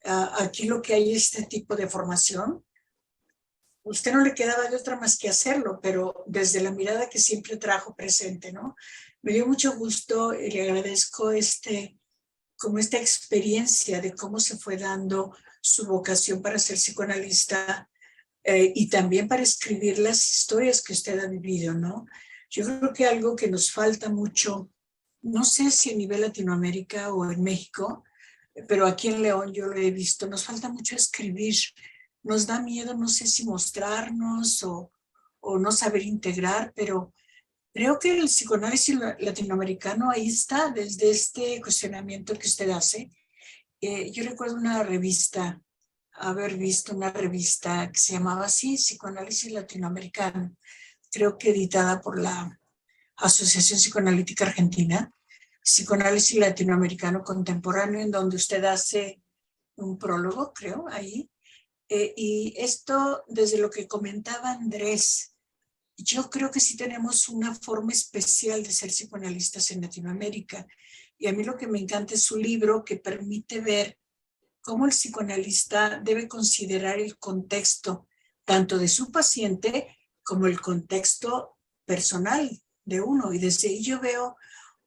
aquí lo que hay es este tipo de formación, usted no le quedaba de otra más que hacerlo, pero desde la mirada que siempre trajo presente, ¿no? Me dio mucho gusto y le agradezco como esta experiencia de cómo se fue dando su vocación para ser psicoanalista y también para escribir las historias que usted ha vivido, ¿no? Yo creo que algo que nos falta mucho, no sé si a nivel Latinoamérica o en México, pero aquí en León yo lo he visto, nos falta mucho escribir. Nos da miedo, no sé si mostrarnos o no saber integrar, pero creo que el psicoanálisis latinoamericano ahí está, desde este cuestionamiento que usted hace. Yo recuerdo haber visto una revista que se llamaba así, Psicoanálisis Latinoamericano, creo que editada por la Asociación Psicoanalítica Argentina, Psicoanálisis Latinoamericano Contemporáneo, en donde usted hace un prólogo, creo, ahí. Y esto, desde lo que comentaba Andrés, yo creo que sí tenemos una forma especial de ser psicoanalistas en Latinoamérica. Y a mí lo que me encanta es su libro, que permite ver cómo el psicoanalista debe considerar el contexto tanto de su paciente como el contexto personal de uno. Y desde ahí yo veo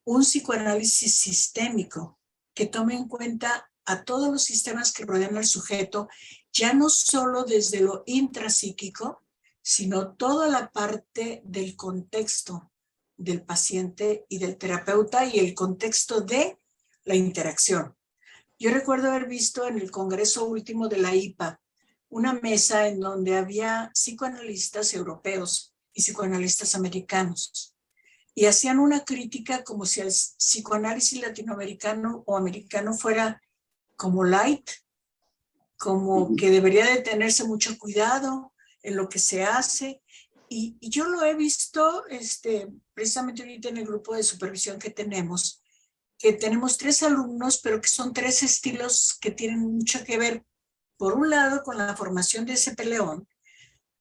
un psicoanálisis sistémico que tome en cuenta a todos los sistemas que rodean al sujeto, ya no solo desde lo intrapsíquico, sino toda la parte del contexto del paciente y del terapeuta y el contexto de la interacción. Yo recuerdo haber visto en el congreso último de la IPA una mesa en donde había psicoanalistas europeos y psicoanalistas americanos y hacían una crítica como si el psicoanálisis latinoamericano o americano fuera como light, como que debería de tenerse mucho cuidado en lo que se hace. Y yo lo he visto precisamente ahorita en el grupo de supervisión que tenemos 3 alumnos, pero que son 3 estilos que tienen mucho que ver, por un lado, con la formación de ese León,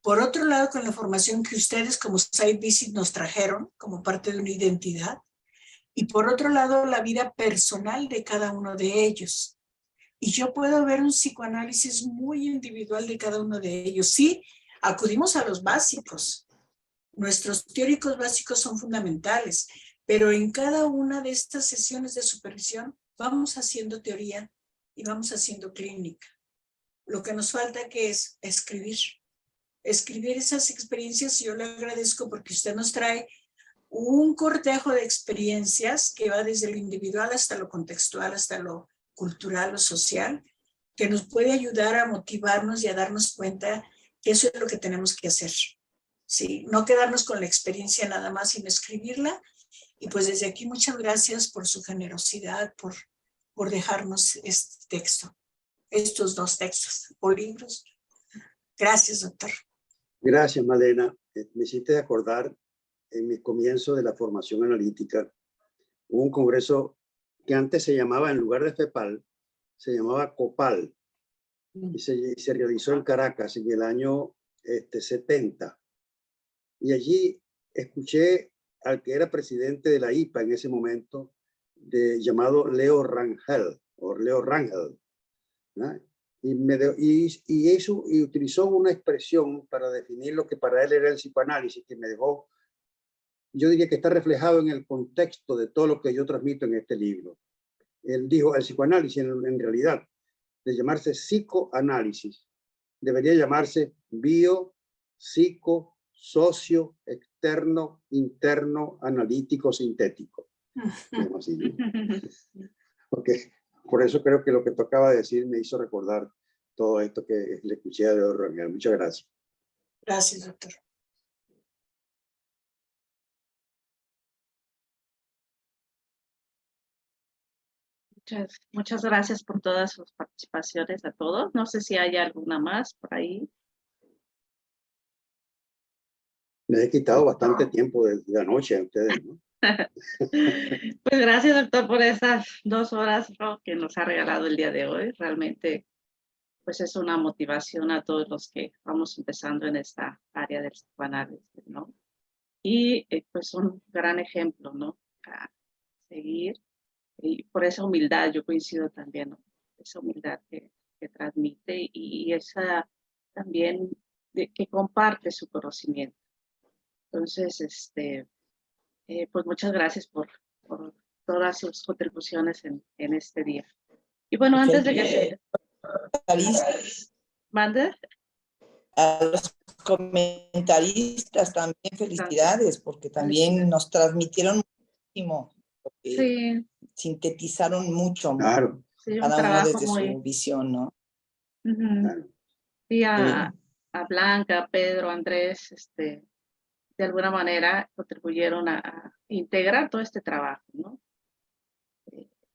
por otro lado, con la formación que ustedes como Site Visit nos trajeron como parte de una identidad, y por otro lado, la vida personal de cada uno de ellos. Y yo puedo ver un psicoanálisis muy individual de cada uno de ellos. Sí, acudimos a los básicos. Nuestros teóricos básicos son fundamentales, pero en cada una de estas sesiones de supervisión vamos haciendo teoría y vamos haciendo clínica. Lo que nos falta que es escribir esas experiencias. Yo le agradezco porque usted nos trae un cortejo de experiencias que va desde lo individual hasta lo contextual, hasta lo cultural o social, que nos puede ayudar a motivarnos y a darnos cuenta que eso es lo que tenemos que hacer. Sí, no quedarnos con la experiencia nada más, sino escribirla. Y pues desde aquí muchas gracias por su generosidad, por dejarnos este texto, estos 2 textos o libros. Gracias, doctor. Gracias, Malena. Me hiciste acordar en mi comienzo de la formación analítica, hubo un congreso que antes se llamaba, en lugar de FEPAL, se llamaba COPAL, y se realizó en Caracas en el año 70. Y allí escuché al que era presidente de la IPA en ese momento, llamado Leo Rangel, ¿no? Y utilizó una expresión para definir lo que para él era el psicoanálisis, que me dejó, yo diría que está reflejado en el contexto de todo lo que yo transmito en este libro. Él dijo, el psicoanálisis en realidad, de llamarse psicoanálisis, debería llamarse bio, psico, socio, externo, interno, analítico, sintético. Así, ¿no? Okay. Por eso creo que lo que tocaba decir me hizo recordar todo esto que le escuché a Leo Rangel. Muchas gracias. Gracias, doctor. Muchas gracias por todas sus participaciones a todos. No sé si hay alguna más por ahí. Me he quitado bastante tiempo de la noche a ustedes, ¿no? Pues gracias, doctor, por esas 2 horas, ¿no?, que nos ha regalado el día de hoy. Realmente, pues es una motivación a todos los que vamos empezando en esta área del psicoanálisis, ¿no? Y pues un gran ejemplo, ¿no?, a seguir. Y por esa humildad yo coincido también, ¿no?, esa humildad que transmite y esa también que comparte su conocimiento. Entonces, pues muchas gracias por todas sus contribuciones en este día. Y bueno, antes de que ¿Mande? A los comentaristas también felicidades, porque también nos transmitieron muchísimo, porque sí, sintetizaron mucho, claro, sí, cada uno desde muy... su visión, ¿no? claro. Sí, a Blanca, Pedro, Andrés, de alguna manera contribuyeron a integrar todo este trabajo, ¿no?,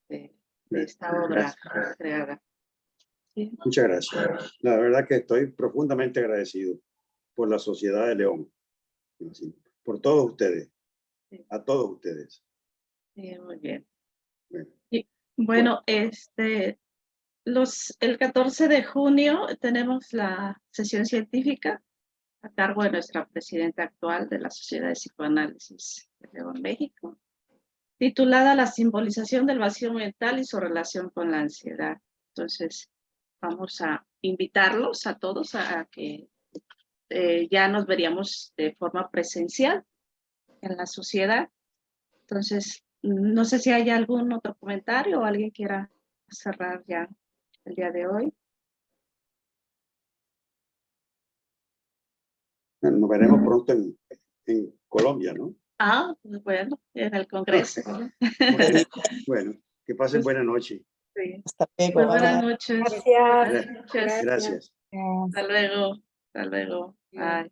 de esta obra creada. Sí. Muchas gracias. La verdad que estoy profundamente agradecido por la Sociedad de León, por todos ustedes, a todos ustedes. Sí, muy bien. Bueno, Y, bueno, el 14 de junio tenemos la sesión científica a cargo de nuestra presidenta actual de la Sociedad de Psicoanálisis de León, México, titulada La simbolización del vacío mental y su relación con la ansiedad. Entonces, vamos a invitarlos a todos a que ya nos veríamos de forma presencial en la sociedad. Entonces, no sé si hay algún otro comentario o alguien quiera cerrar ya el día de hoy. Nos veremos pronto en Colombia, ¿no? Ah, pues bueno, en el Congreso. Bueno, que pasen buena noche. Sí. Hasta luego. Pues buenas noches. Gracias. Buenas noches. Gracias. Hasta luego. Hasta luego. Bye.